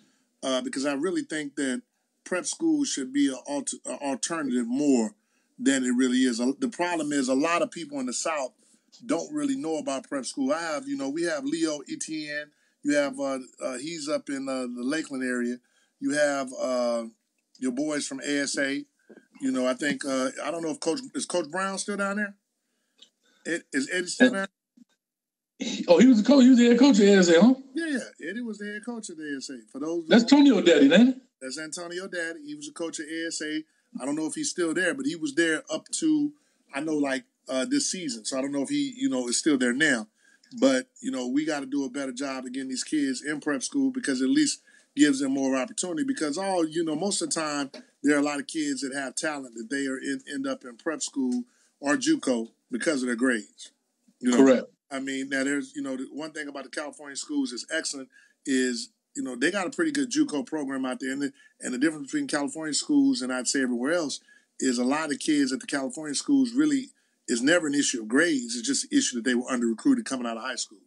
because I really think that prep school should be an alternative more than it really is. The problem is a lot of people in the South don't really know about prep school. We have Leo Etienne. You have, he's up in the Lakeland area. You have your boys from ASA. You know, I think, I don't know if Coach Brown still down there? Is Eddie still down there? Oh, he was the coach. He was the head coach at ASA, huh? Yeah. Eddie was the head coach at the ASA. For those, that's Antonio Daddy, ain't it? That's Antonio Daddy. He was a coach at ASA. I don't know if he's still there, but he was there up to, I know, like, this season. So I don't know if he, is still there now. But, we got to do a better job of getting these kids in prep school because at least gives them more opportunity because most of the time there are a lot of kids that have talent that they end up in prep school or Juco because of their grades. Correct. I mean, now there's, the one thing about the California schools is excellent is, they got a pretty good Juco program out there. And the difference between California schools and I'd say everywhere else is a lot of kids at the California schools really is never an issue of grades. It's just an issue that they were under-recruited coming out of high school.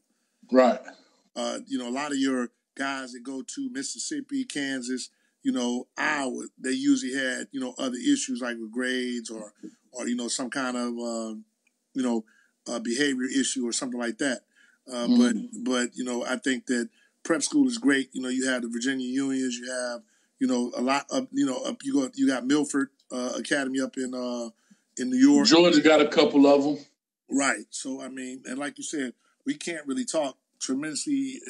Right. A lot of your guys that go to Mississippi, Kansas, Iowa, they usually had, other issues like with grades or some kind of, behavior issue or something like that. But I think that prep school is great. You have the Virginia Unions, you have, a lot of, you got Milford Academy up in New York. Georgia got a couple of them. Right. So, I mean, and like you said, we can't really talk tremendously,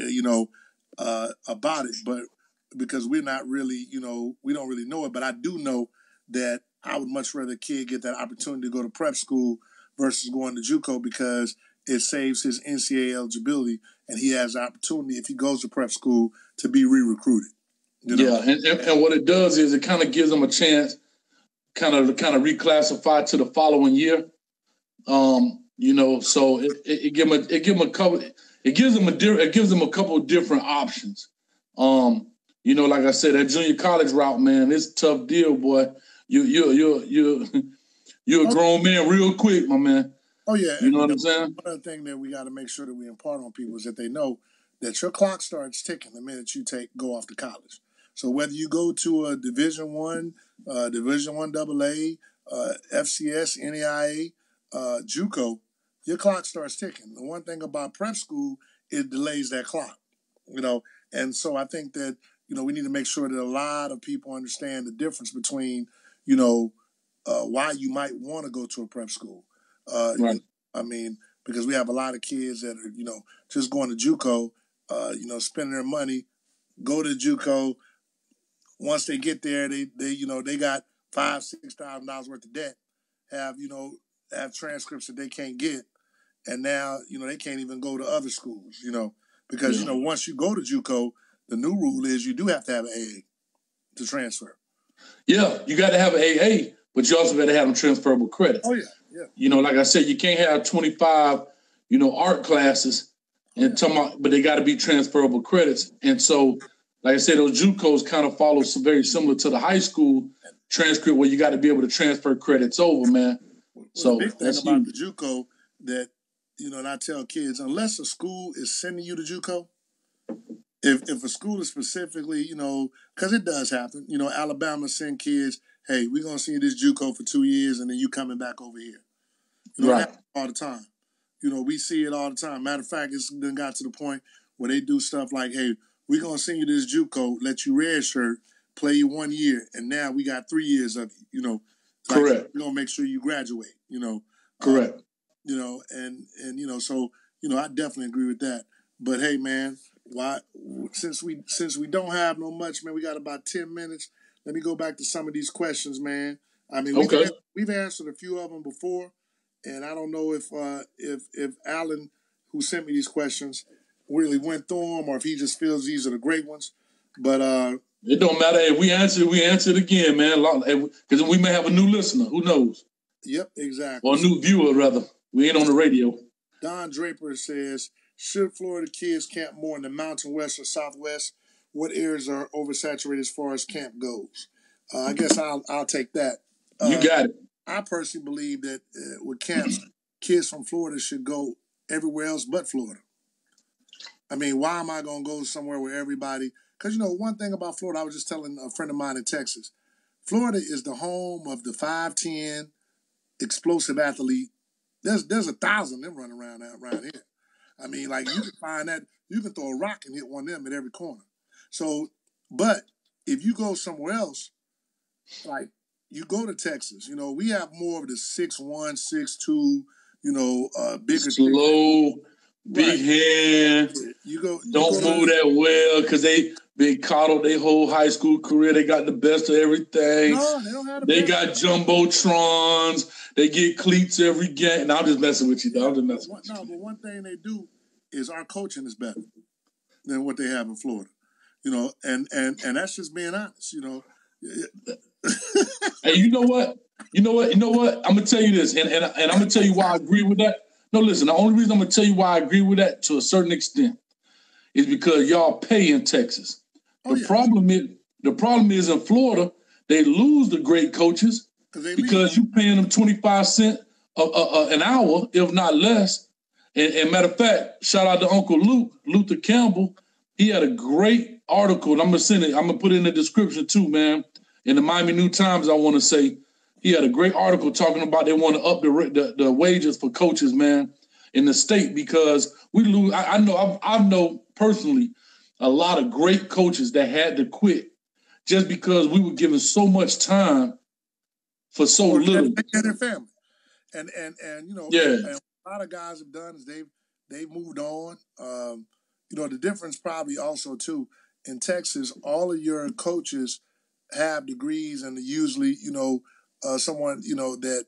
about it, but because we're not really, we don't really know it. But I do know that I would much rather a kid get that opportunity to go to prep school versus going to JUCO because it saves his NCAA eligibility and he has the opportunity, if he goes to prep school, to be re-recruited. Yeah, and what it does is it kind of gives him a chance kind of reclassify to the following year. So it gives them a couple of different options. Like I said, that junior college route, man, it's a tough deal, boy. You're a grown man real quick, my man. Oh yeah, you know what I'm saying. One other thing that we got to make sure that we impart on people is that they know that your clock starts ticking the minute you go off to college. So whether you go to a Division I, Division I AA, FCS, NAIA, Juco, your clock starts ticking. The one thing about prep school, it delays that clock, And so I think that, we need to make sure that a lot of people understand the difference between, why you might want to go to a prep school. Right. Because we have a lot of kids that are, just going to Juco, spending their money, go to Juco. Once they get there, they got $5,000-$6,000 worth of debt, have transcripts that they can't get. And now, they can't even go to other schools, because, once you go to Juco, the new rule is you do have to have an AA to transfer. Yeah, you got to have an AA, but you also got to have them transferable credits. Oh, yeah. Like I said, you can't have 25, art classes, but they got to be transferable credits. And so, like I said, those JUCOs kind of follow very similar to the high school transcript where you got to be able to transfer credits over, man. So the big thing about the JUCO that, and I tell kids, unless a school is sending you to JUCO, if a school is specifically, because it does happen, Alabama send kids, hey, we're going to send you this JUCO for 2 years and then you coming back over here. Right. All the time. We see it all the time. Matter of fact, it's then got to the point where they do stuff like, hey, we're going to send you this JUCO, let you redshirt, play you 1 year, and now we got 3 years of you, Correct. We're going to make sure you graduate, Correct. So, I definitely agree with that. But hey, man, since we don't have no much, man, we got about 10 minutes. Let me go back to some of these questions, man. We've answered a few of them before, and I don't know if Alan, who sent me these questions, really went through them or if he just feels these are the great ones. But it don't matter. If we answer it again, man, because we may have a new listener. Who knows? Yep, exactly. Or a new viewer, rather. We ain't on the radio. Don Draper says, should Florida kids camp more in the Mountain West or Southwest? What areas are oversaturated as far as camp goes? I guess I'll take that. You got it. I personally believe that with camps, kids from Florida should go everywhere else but Florida. Why am I going to go somewhere where everybody... Because, one thing about Florida, I was just telling a friend of mine in Texas, Florida is the home of the 5'10", explosive athlete. There's 1,000 of them running around here. You can find that. You can throw a rock and hit one of them at every corner. So, but if you go somewhere else, like you go to Texas, we have more of the 6'1", 6'2", bigger... Slow, big hand. Don't move that well because they been coddled their whole high school career. They got the best of everything. No, they don't have the They best. got jumbotrons. They get cleats every game. And I'm just messing with you, though. But one thing they do is our coaching is better than what they have in Florida. And that's just being honest, Hey, you know what? I'm gonna tell you this, and I'm gonna tell you why I agree with that. No, listen, the only reason I'm gonna tell you why I agree with that to a certain extent is because y'all pay in Texas. The problem is in Florida, they lose the great coaches because you paying them 25 cents an hour, if not less. And matter of fact, shout out to Uncle Luther Campbell. He had a great article, and I'm gonna send it. I'm gonna put it in the description too, man. In the Miami New Times, I want to say he had a great article talking about they want to up the wages for coaches, man, in the state because we lose. I know personally a lot of great coaches that had to quit just because we were given so much time for so little. And their family, and and a lot of guys have done is they've moved on. The difference probably also too in Texas, all of your coaches have degrees and usually, someone, that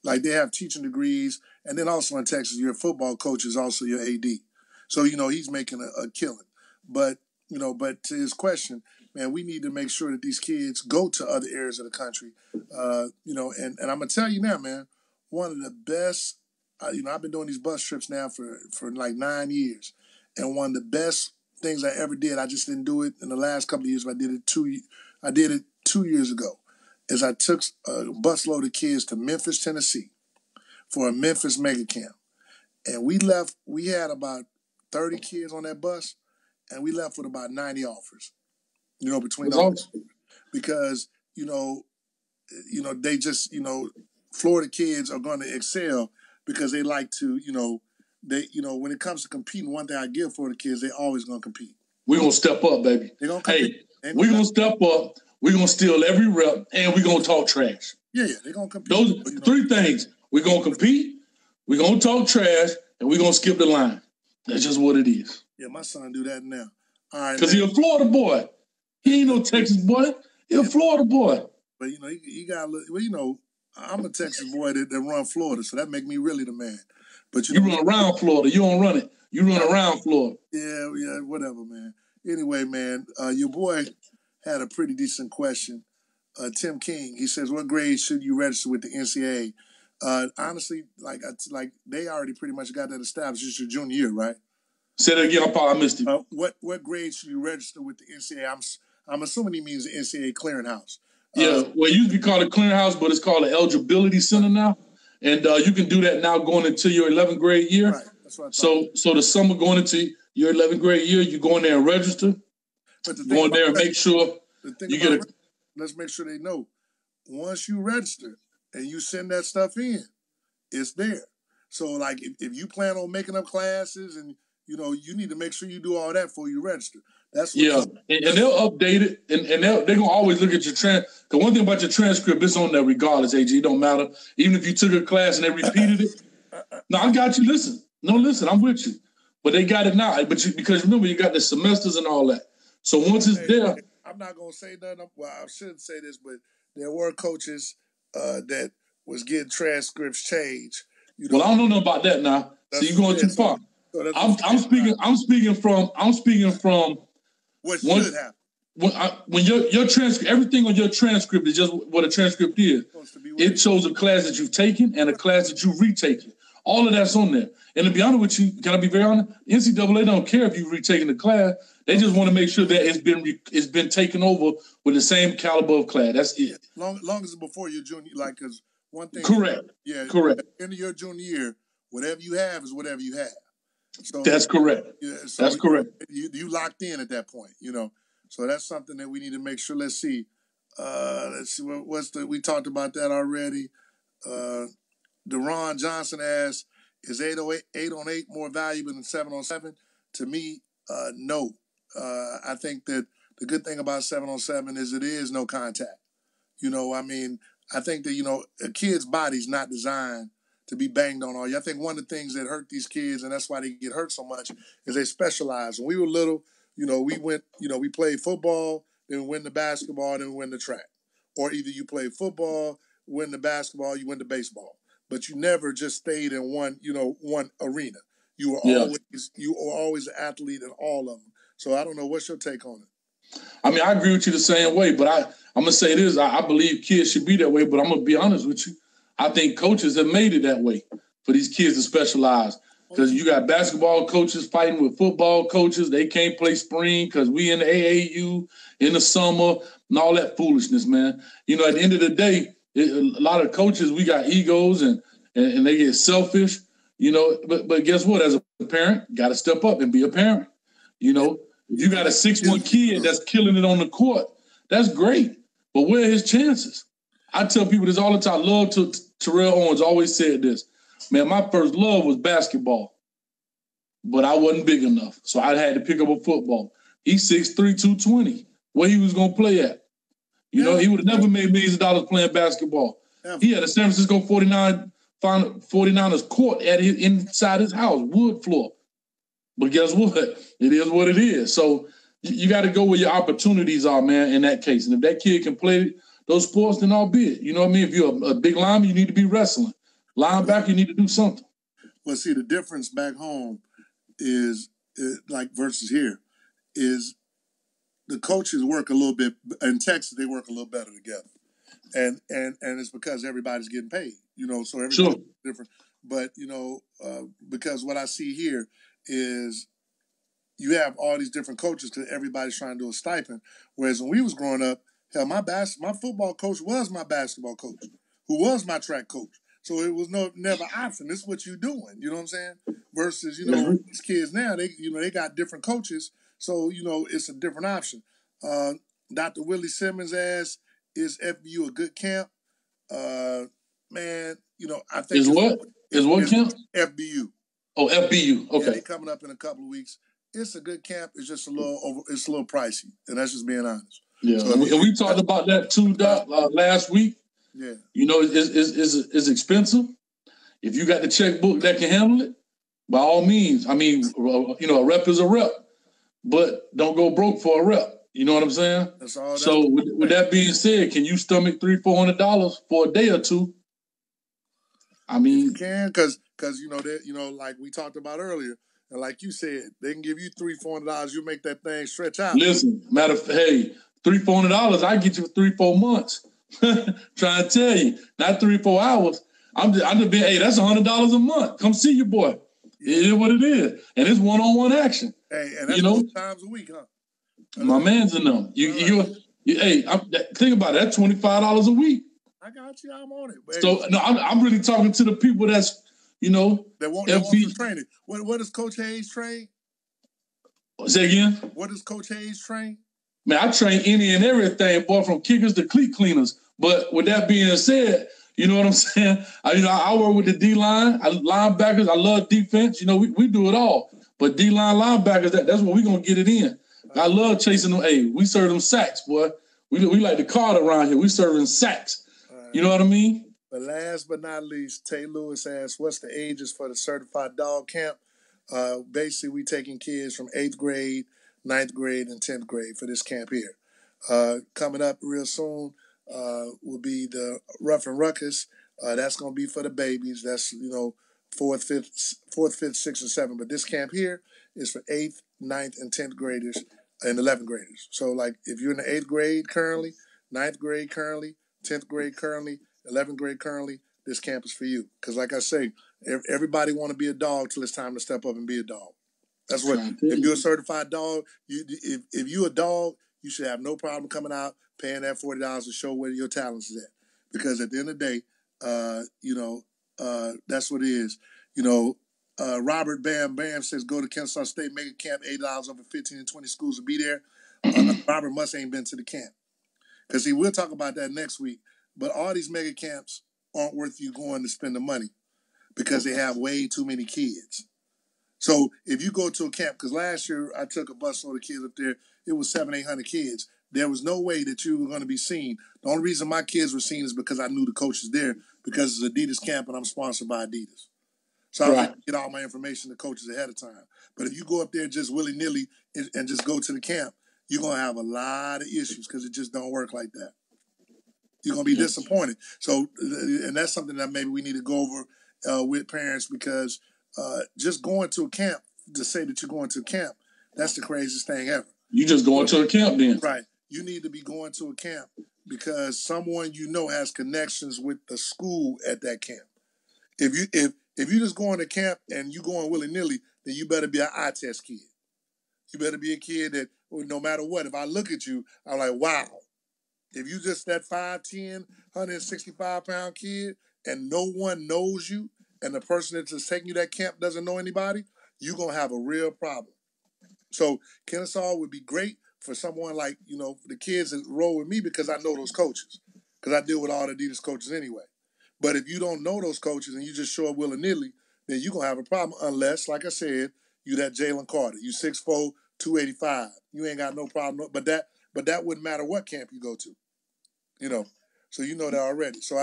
like they have teaching degrees. And then also in Texas, your football coach is also your AD. So, he's making a killing. But to his question, man, we need to make sure that these kids go to other areas of the country. And I'm going to tell you now, man, one of the best, I've been doing these bus trips now for like 9 years. And one of the best things I ever did, I just didn't do it in the last couple of years, but I did it 2 years ago, is I took a busload of kids to Memphis, Tennessee for a Memphis mega camp. And we had about 30 kids on that bus, and we left with about 90 offers, between all of us. Because, they just, Florida kids are going to excel because they like to, when it comes to competing, one thing I give Florida kids, they're always going to compete. We're going to step up, baby. They're going to compete. Hey, we're going to step up. We're going to steal every rep, and we're going to talk trash. Yeah, they're going to compete. Those three things. We're going to compete, we're going to talk trash, and we're going to skip the line. That's just what it is. Yeah, my son do that now. All right, because he's a Florida boy. He ain't no Texas boy. He's a Florida boy. But, you got to look. Well, I'm a Texas boy that run Florida, so that make me really the man. But you run around Florida. You don't run it. You run around Florida. Yeah, whatever, man. Anyway, man, your boy had a pretty decent question. Tim King, he says, what grade should you register with the NCAA? Honestly, like they already pretty much got that established. It's your junior year, right? Say that again. I missed it. What grade should you register with the NCAA? I'm assuming he means the NCAA clearinghouse. Yeah, well, it used to be called a clearinghouse, but it's called an eligibility center now. And you can do that now going into your 11th grade year. Right, that's what I thought. So the summer going into your 11th grade year, you go in there and register. Go in there and make sure you get it. Let's make sure they know. Once you register and you send that stuff in, it's there. So, like, if you plan on making up classes and, you need to make sure you do all that before you register. That's what and they'll update it, and they're going to always look at your transcript. Because one thing about your transcript, it's on there regardless, AG. It don't matter. Even if you took a class and they repeated it. No, I got you. Listen, I'm with you. But they got it now. Because remember, you got the semesters and all that. So once it's there. I'm not going to say nothing. Well, I shouldn't say this, but there were coaches that was getting transcripts changed. Well, I don't know nothing about that now. So you're going too far. So I'm speaking from what should happen. When your transcript, everything on your transcript is just what a transcript is. It shows a class that you've taken and a class that you've retaken. All of that's on there. And to be honest with you, can I be very honest? NCAA don't care if you've retaken the class. They just want to make sure that it's been taken over with the same caliber of class. That's it. Long as it's before your junior, because one thing. Correct. Yeah. Correct. At the end of your junior year, whatever you have is whatever you have. So that's correct. Yeah. So that's correct. You locked in at that point. So that's something that we need to make sure. Let's see. We talked about that already. Deron Johnson asks, is 8 on 8 more valuable than 7 on 7? To me, no. I think that the good thing about 7 on 7 is it is no contact. I think that, a kid's body's not designed to be banged on all year. I think one of the things that hurt these kids, and that's why they get hurt so much, is they specialize. When we were little, we went, we played football, then we went to basketball, then we went to track. Or either you played football, went to basketball, you went to baseball. But you never just stayed in one arena. You were always an athlete in all of them. So I don't know. What's your take on it? I mean, I agree with you the same way, but I'm going to say this. I believe kids should be that way, but I'm going to be honest with you. I think coaches have made it that way for these kids to specialize. Because you got basketball coaches fighting with football coaches. They can't play spring because we in the AAU in the summer and all that foolishness, man. At the end of the day, a lot of coaches, we got egos and they get selfish, but guess what? As a parent, got to step up and be a parent. If you got a 6'1" kid that's killing it on the court, that's great. But where are his chances? I tell people this all the time. Love to Terrell Owens always said this. Man, my first love was basketball, but I wasn't big enough. So I had to pick up a football. He's 6'3", 220. Where he was going to play at? He would have never made millions of dollars playing basketball. He had a San Francisco 49ers court inside his house, wood floor. But guess what? It is what it is. So you got to go where your opportunities are, man, in that case. And if that kid can play those sports, then albeit. You know what I mean? If you're a big lineman, you need to be wrestling. Linebacker, you need to do something. Well, see, the difference back home is versus here is the coaches work a little bit in Texas. They work a little better together, and it's because everybody's getting paid. So everybody's different. But because what I see here is you have all these different coaches because everybody's trying to do a stipend. Whereas when we was growing up, hell, my football coach was my basketball coach, who was my track coach. So it was never option. This is what you're doing. You know what I'm saying? Versus, these kids now, they got different coaches. So, it's a different option. Dr. Willie Simmons asks, is FBU a good camp? Man, I think Is what camp? FBU. Oh, FBU. Okay. Yeah, they're coming up in a couple of weeks. It's a good camp. It's just it's a little pricey, and that's just being honest. Yeah, so and we talked about that too, Doc, last week. Yeah. It's expensive. If you got the checkbook that can handle it, by all means. I mean, a rep is a rep, but don't go broke for a rep. You know what I'm saying? That's all. So with that being said, can you stomach $300-400 for a day or two? I mean, you can, because like we talked about earlier, and like you said, they can give you $300-400. You make that thing stretch out. Listen, hey, $300-400, I get you for 3-4 months. Trying to tell you, not 3-4 hours. I'm just being, hey, that's $100 a month. Come see your boy. Yeah. It is what it is, and it's one-on-one action. Hey, and that's 4 times a week, huh? My man's in them. Hey, think about it. That's $25 a week. I got you. I'm on it. But so no, I'm really talking to the people that's that want to train it. What does Coach Hayes train? Say again. What does Coach Hayes train? Man, I train any and everything, boy, from kickers to cleat cleaners. But with that being said, you know what I'm saying? I work with the D-line, linebackers. I love defense. We do it all. But D-line linebackers, that's what we're going to get it in. I love chasing them. Hey, we serve them sacks, boy. We like the card around here. We serving sacks. You know what I mean? But last but not least, Tay Lewis asks, what's the ages for the certified dog camp? Basically, we taking kids from 8th grade, 9th grade, and 10th grade for this camp here. Coming up real soon will be the Rough and Ruckus. That's going to be for the babies. That's, 4th, 5th, 6th, and 7th. But this camp here is for 8th, 9th, and 10th graders and 11th graders. So, like, if you're in the 8th grade currently, 9th grade currently, 10th grade currently, 11th grade currently, this camp is for you. Because, like I say, everybody want to be a dog till it's time to step up and be a dog. That's what. If you're a certified dog, if you're a dog, you should have no problem coming out, paying that $40 to show where your talents is at. Because at the end of the day, that's what it is. Robert Bam says, go to Kennesaw State Mega Camp, $8 over 15 and 20 schools will be there. Robert must ain't been to the camp. Because we'll talk about that next week. But all these mega camps aren't worth you going to spend the money because they have way too many kids. So if you go to a camp, because last year I took a busload of kids up there, it was 700-800 kids. There was no way that you were going to be seen. The only reason my kids were seen is because I knew the coaches there, because it's Adidas camp and I'm sponsored by Adidas. So I was able to get all my information to coaches ahead of time. But if you go up there just willy-nilly and just go to the camp, you're going to have a lot of issues because it just don't work like that. You're going to be disappointed. So, and that's something that maybe we need to go over with parents, because just going to a camp, to say that you're going to a camp, that's the craziest thing ever. You just going to a camp then. Right. You need to be going to a camp because someone has connections with the school at that camp. If you just going to camp and you going willy-nilly, then you better be an eye test kid. You better be a kid that, no matter what, if I look at you, I'm like, wow. If you just that 5'10", 165-pound kid and no one knows you, and the person that's just taking you to that camp doesn't know anybody, you're going to have a real problem. So Kennesaw would be great for someone like, the kids that roll with me, because I know those coaches, because I deal with all the Adidas coaches anyway. But if you don't know those coaches and you just show up willy-nilly, then you're going to have a problem, unless, like I said, you that Jalen Carter. You 6'4", 285. You ain't got no problem. But that wouldn't matter what camp you go to. So you know that already. So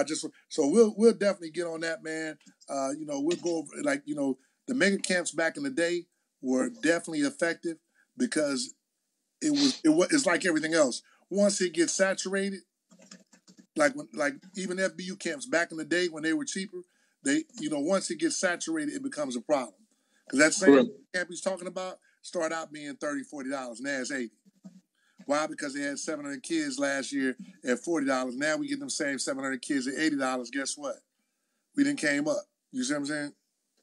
we'll definitely get on that, man. We'll go over, the mega camps back in the day were definitely effective, because it's like everything else. Once it gets saturated, like even FBU camps back in the day when they were cheaper, once it gets saturated, it becomes a problem. Because that same camp he's talking about started out being $30, $40. Now it's $80. Why? Because they had 700 kids last year at $40. Now we get them same 700 kids at $80. Guess what? We done came up. You see what I'm saying?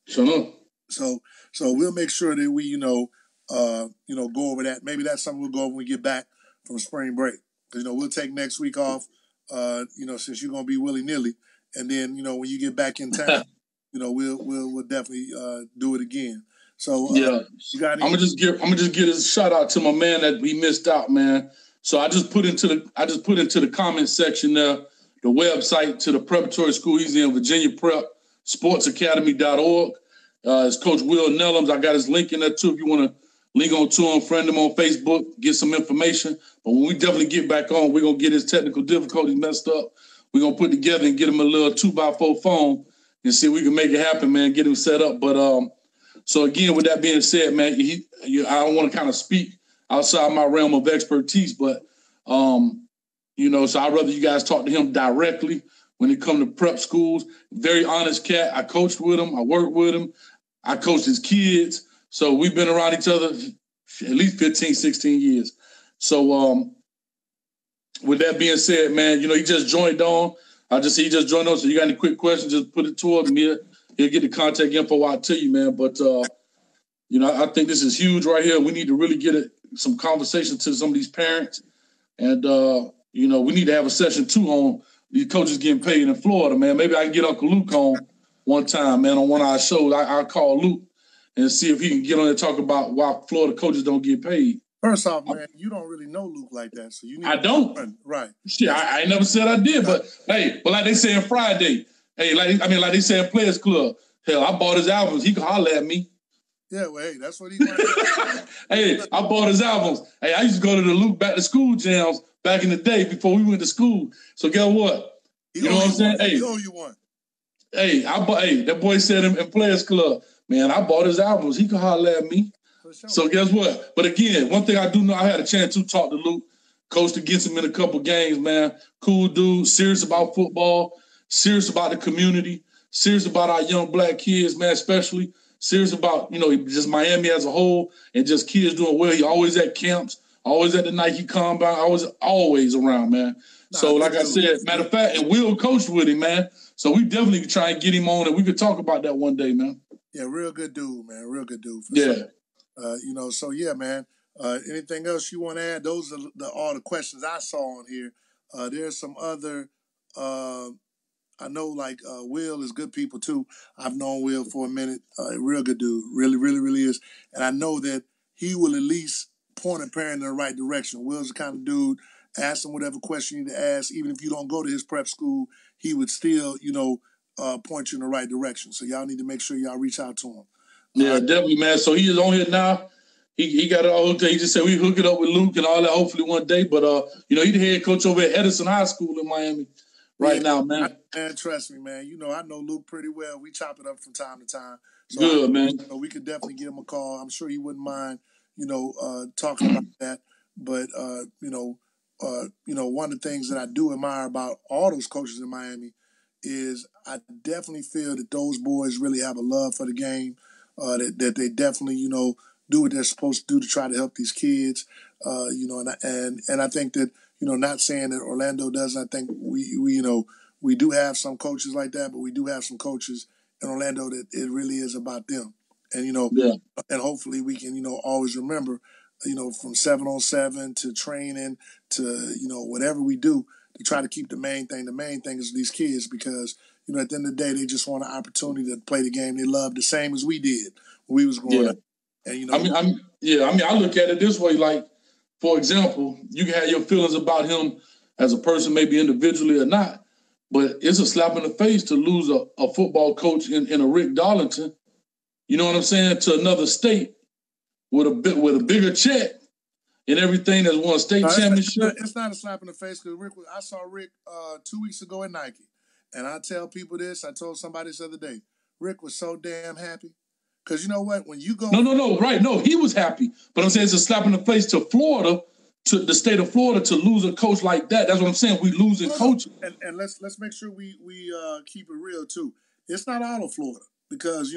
Sure. So we'll make sure that we, go over that. Maybe that's something we'll go over when we get back from spring break. Because, we'll take next week off, since you're going to be willy-nilly. And then, when you get back in town, we'll definitely do it again. So you got I'm gonna just give a shout out to my man that we missed out, man. So I just put into the comment section there the website to the preparatory school he's in, Virginia Prep, sportsacademy.org. It's Coach Will Nellums. I got his link in there too if you want to link on to him, friend him on Facebook, get some information. But when we definitely get back on, we're going to get his technical difficulties messed up. We're going to put together and get him a little 2x4 phone and see if we can make it happen, man, get him set up. But so again, with that being said, man, I don't want to kind of speak outside my realm of expertise, but, so I'd rather you guys talk to him directly when it comes to prep schools. Very honest cat. I coached with him. I worked with him. I coached his kids. So we've been around each other at least 15, 16 years. So with that being said, man, he just joined on. He just joined on. So you got any quick questions, just put it to him. He'll get the contact info out to you, man. But, I think this is huge right here. We need to really get some conversation to some of these parents. And, we need to have a session, too, on these coaches getting paid in Florida, man. Maybe I can get Uncle Luke on one time, man, on one of our shows. I'll call Luke and see if he can get on there and talk about why Florida coaches don't get paid. First off, man, you don't really know Luke like that, so you need. I don't. Right. Shit, I ain't never said I did, but hey, like they say in Friday, like they say in Players Club, hell, I bought his albums. He can holler at me. Yeah, well, hey, that's what he wanted. Hey, I bought his albums. Hey, I used to go to the Luke Back to School jams back in the day before we went to school. So guess what? You know what I'm saying? Hey, he owe you one. Hey, that boy said in Players Club, man, I bought his albums. He could holler at me. Sure. So guess what? But again, one thing I do know, I had a chance to talk to Luke, coached against him in a couple games, man. Cool dude, serious about football, serious about the community, serious about our young black kids, man, especially serious about, just Miami as a whole and just kids doing well. He always at camps, always at the Nike Combine, always around, man. So like I said, matter of fact, and Will coached with him, man. So we definitely could try and get him on and we could talk about that one day, man. Yeah, real good dude, man. Real good dude. Yeah. Sure. So yeah, man. Anything else you want to add? Those are all the questions I saw on here. There's some other, I know like Will is good people too. I've known Will for a minute. Real good dude. Really, really, really is. And I know that he will at least point a parent in the right direction. Will's the kind of dude, ask him whatever question you need to ask. Even if you don't go to his prep school, he would still, point you in the right direction. So y'all need to make sure y'all reach out to him. Yeah, definitely, man. So he is on here now. He got it all day. He just said we hook it up with Luke and all that hopefully one day. But, he's the head coach over at Edison High School in Miami now, man. Man, trust me, man. I know Luke pretty well. We chop it up from time to time. So good, man. We could definitely give him a call. I'm sure he wouldn't mind, talking about that. But, one of the things that I do admire about all those coaches in Miami is I definitely feel that those boys really have a love for the game, that they definitely, do what they're supposed to do to try to help these kids, and I think that, not saying that Orlando doesn't. I think we do have some coaches like that, but we do have some coaches in Orlando that it really is about them. And, and hopefully we can, always remember, from 7-on-7 to training to, whatever we do to try to keep the main thing. The main thing is these kids because, at the end of the day, they just want an opportunity to play the game they love the same as we did when we was growing up. And, I look at it this way, like, for example, you can have your feelings about him as a person, maybe individually or not, but it's a slap in the face to lose a football coach in a Rick Darlington, you know what I'm saying, to another state with a bigger check and everything that's won state championship. It's not a slap in the face because I saw Rick 2 weeks ago at Nike, and I tell people this. I told somebody this other day. Rick was so damn happy. Because you know what? When you go... No, right. No, he was happy. But I'm saying it's a slap in the face to Florida, to the state of Florida, to lose a coach like that. That's what I'm saying. We losing coaches. And let's make sure we keep it real, too. It's not all of Florida. Because,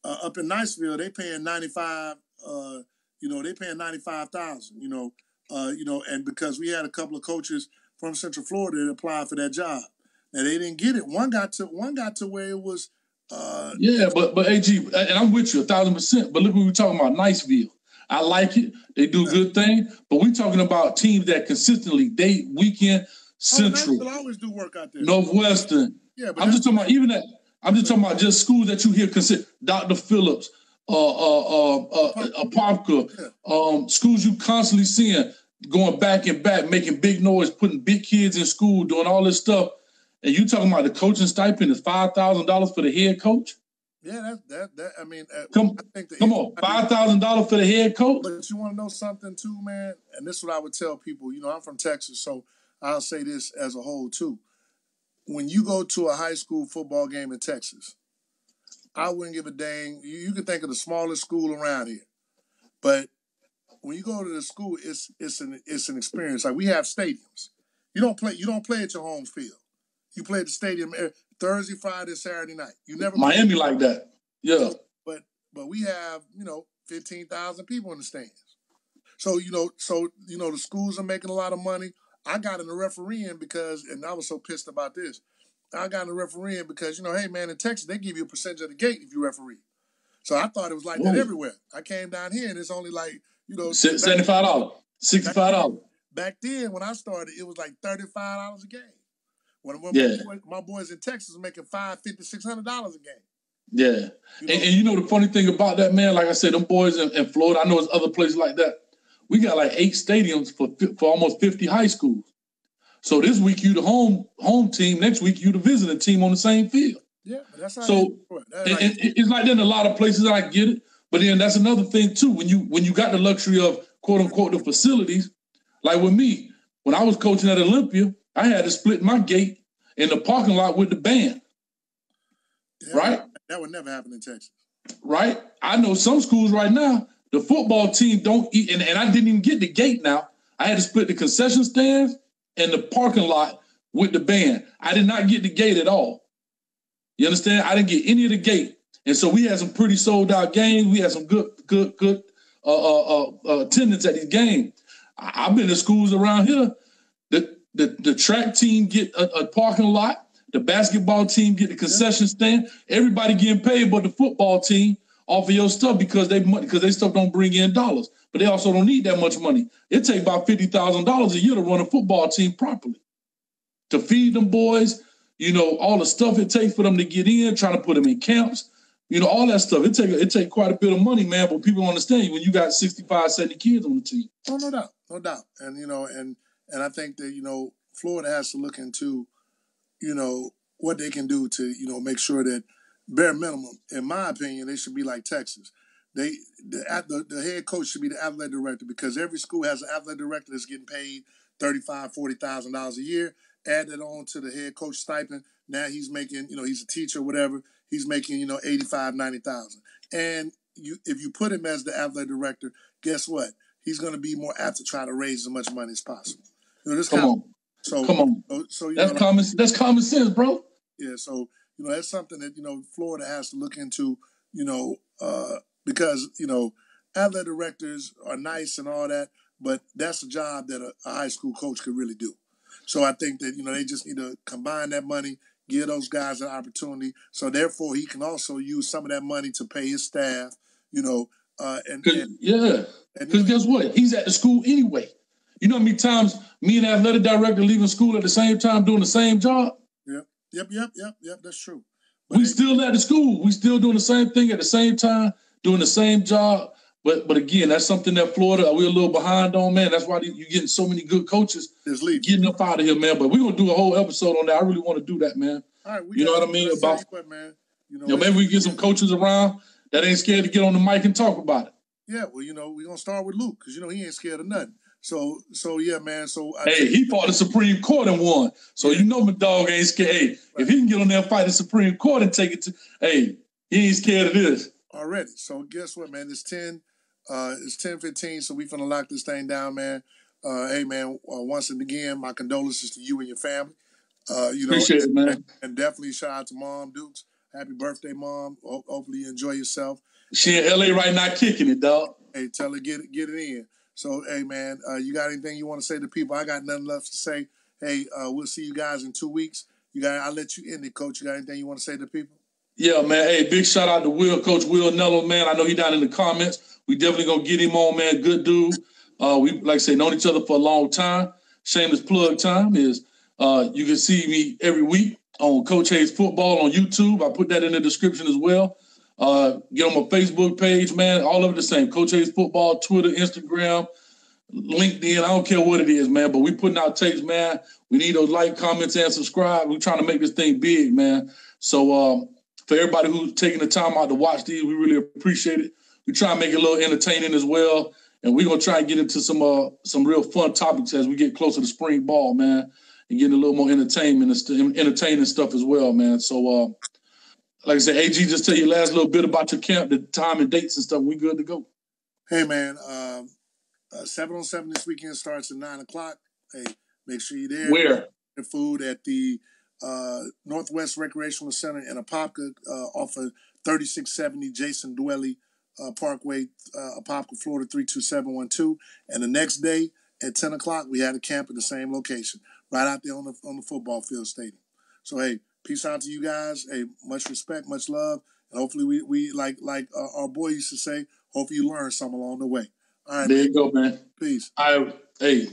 up in Niceville, they paying $95,000, and because we had a couple of coaches from Central Florida that applied for that job. Now, they didn't get it. One got to where it was... but AG, and I'm with you 1,000%. But look, what we're talking about, Niceville. I like it. They do good thing. But we're talking about teams that consistently, day, weekend, Central. Niceville always do work out there. Northwestern. Yeah, but I'm just talking about even that. I'm just talking about just schools that you hear consistent. Dr. Phillips, Apopka, schools you constantly seeing going back and back, making big noise, putting big kids in school, doing all this stuff. And you talking about the coaching stipend is $5,000 for the head coach? Yeah, that. I mean, come on, $5,000 for the head coach. But you want to know something too, man? And this is what I would tell people. You know, I'm from Texas, so I'll say this as a whole too. When you go to a high school football game in Texas, I wouldn't give a dang. You can think of the smallest school around here, but when you go to the school, it's an experience. Like we have stadiums. You don't play at your home field. You play at the stadium Thursday, Friday, Saturday night. You never Miami like that. Yeah. But we have, 15,000 people in the stands. So, the schools are making a lot of money. I got in the refereeing because, and I was so pissed about this. I got in the refereeing because, hey man, in Texas they give you a percentage of the gate if you referee. So I thought it was like that everywhere. I came down here and it's only like, $75, $65. Back then when I started, it was like $35 a game. When my boys in Texas are making $500, $600 a game. Yeah. And the funny thing about that, man, like I said, them boys in Florida, I know there's other places like that. We got like 8 stadiums for almost 50 high schools. So this week you the home team, next week you the visiting team on the same field. Yeah, that's how it's like that in a lot of places. I get it. But then that's another thing too. When you got the luxury of quote unquote the facilities, like with me, when I was coaching at Olympia, I had to split my gate in the parking lot with the band. Yeah, right? That would never happen in Texas. Right? I know some schools right now, the football team don't eat, and I didn't even get the gate now. I had to split the concession stands and the parking lot with the band. I did not get the gate at all. You understand? I didn't get any of the gate. And so we had some pretty sold out games. We had some good attendance at these games. I've been to schools around here. The track team get a parking lot. The basketball team get the concession stand. Everybody getting paid, but the football team off of your stuff because they stuff don't bring in dollars. But they also don't need that much money. It takes about $50,000 a year to run a football team properly. To feed them boys, all the stuff it takes for them to get in, trying to put them in camps, all that stuff. It take quite a bit of money, man. But people don't understand when you got 65, 70 kids on the team. Oh, no doubt. And and I think that Florida has to look into what they can do to make sure that bare minimum, in my opinion, they should be like Texas. The head coach should be the athletic director because every school has an athletic director that's getting paid $35,000, $40,000 a year. Add that on to the head coach stipend. Now he's making, he's a teacher or whatever. He's making, $85,000, $90,000. And if you put him as the athletic director, guess what? He's going to be more apt to try to raise as much money as possible. Come on. So that's common sense, bro. Yeah. So that's something that Florida has to look into. Because athletic directors are nice and all that, but that's a job that a high school coach could really do. So I think that they just need to combine that money, give those guys an opportunity. So therefore, he can also use some of that money to pay his staff. Because guess what? He's at the school anyway. You know how many times me and the athletic director leaving school at the same time doing the same job? Yep. That's true. But we still at the school. We still doing the same thing at the same time, doing the same job. But again, that's something that Florida, we're a little behind on, man. That's why you're getting so many good coaches getting up out of here, man. But we're going to do a whole episode on that. I really want to do that, man. All right, you know what I mean? Maybe we get some coaches around that ain't scared to get on the mic and talk about it. Yeah, well, we're going to start with Luke because, he ain't scared of nothing. So yeah, man. He fought the Supreme Court and won. So my dog ain't scared. Hey, right. If he can get on there and fight the Supreme Court and take it to, he ain't scared of this. Already. So guess what, man? It's 10:15, so we finna lock this thing down, man. Hey, man, once again, my condolences to you and your family. Appreciate it, man. And definitely shout out to Mom Dukes. Happy birthday, Mom. Hopefully you enjoy yourself. She in LA right now kicking it, dog. Hey, tell her get it in. So, hey, man, you got anything you want to say to people? I got nothing left to say. Hey, we'll see you guys in 2 weeks. I'll let you end it, Coach. You got anything you want to say to people? Yeah, man. Hey, big shout out to Coach Will Nello, man. I know he down in the comments. We definitely gonna get him on, man. Good dude. We, like I say, known each other for a long time. Shameless plug time is you can see me every week on Coach Hayes Football on YouTube. I put that in the description as well. Get on my Facebook page, man. All of it the same. Coach Hayes Football, Twitter, Instagram, LinkedIn. I don't care what it is, man, but we putting out tapes, man. We need those like, comments, and subscribe. We're trying to make this thing big, man. So for everybody who's taking the time out to watch these, we really appreciate it. We try to make it a little entertaining as well. And we're going to try and get into some real fun topics as we get closer to spring ball, man, and getting a little more entertaining stuff as well, man. So, like I said, AG, just tell your last little bit about your camp, the time and dates and stuff. We good to go. Hey, man, 7-on-7 this weekend starts at 9 o'clock. Hey, make sure you're there. Where? Food at the Northwest Recreational Center in Apopka off of 3670 Jason Dwelly Parkway, Apopka, Florida 32712. And the next day at 10 o'clock, we had a camp at the same location, right out there on the football field stadium. So, hey, peace out to you guys. Hey, much respect, much love. And hopefully we like our boy used to say, hopefully you learn something along the way. All right, there you go, man. Peace. Hey.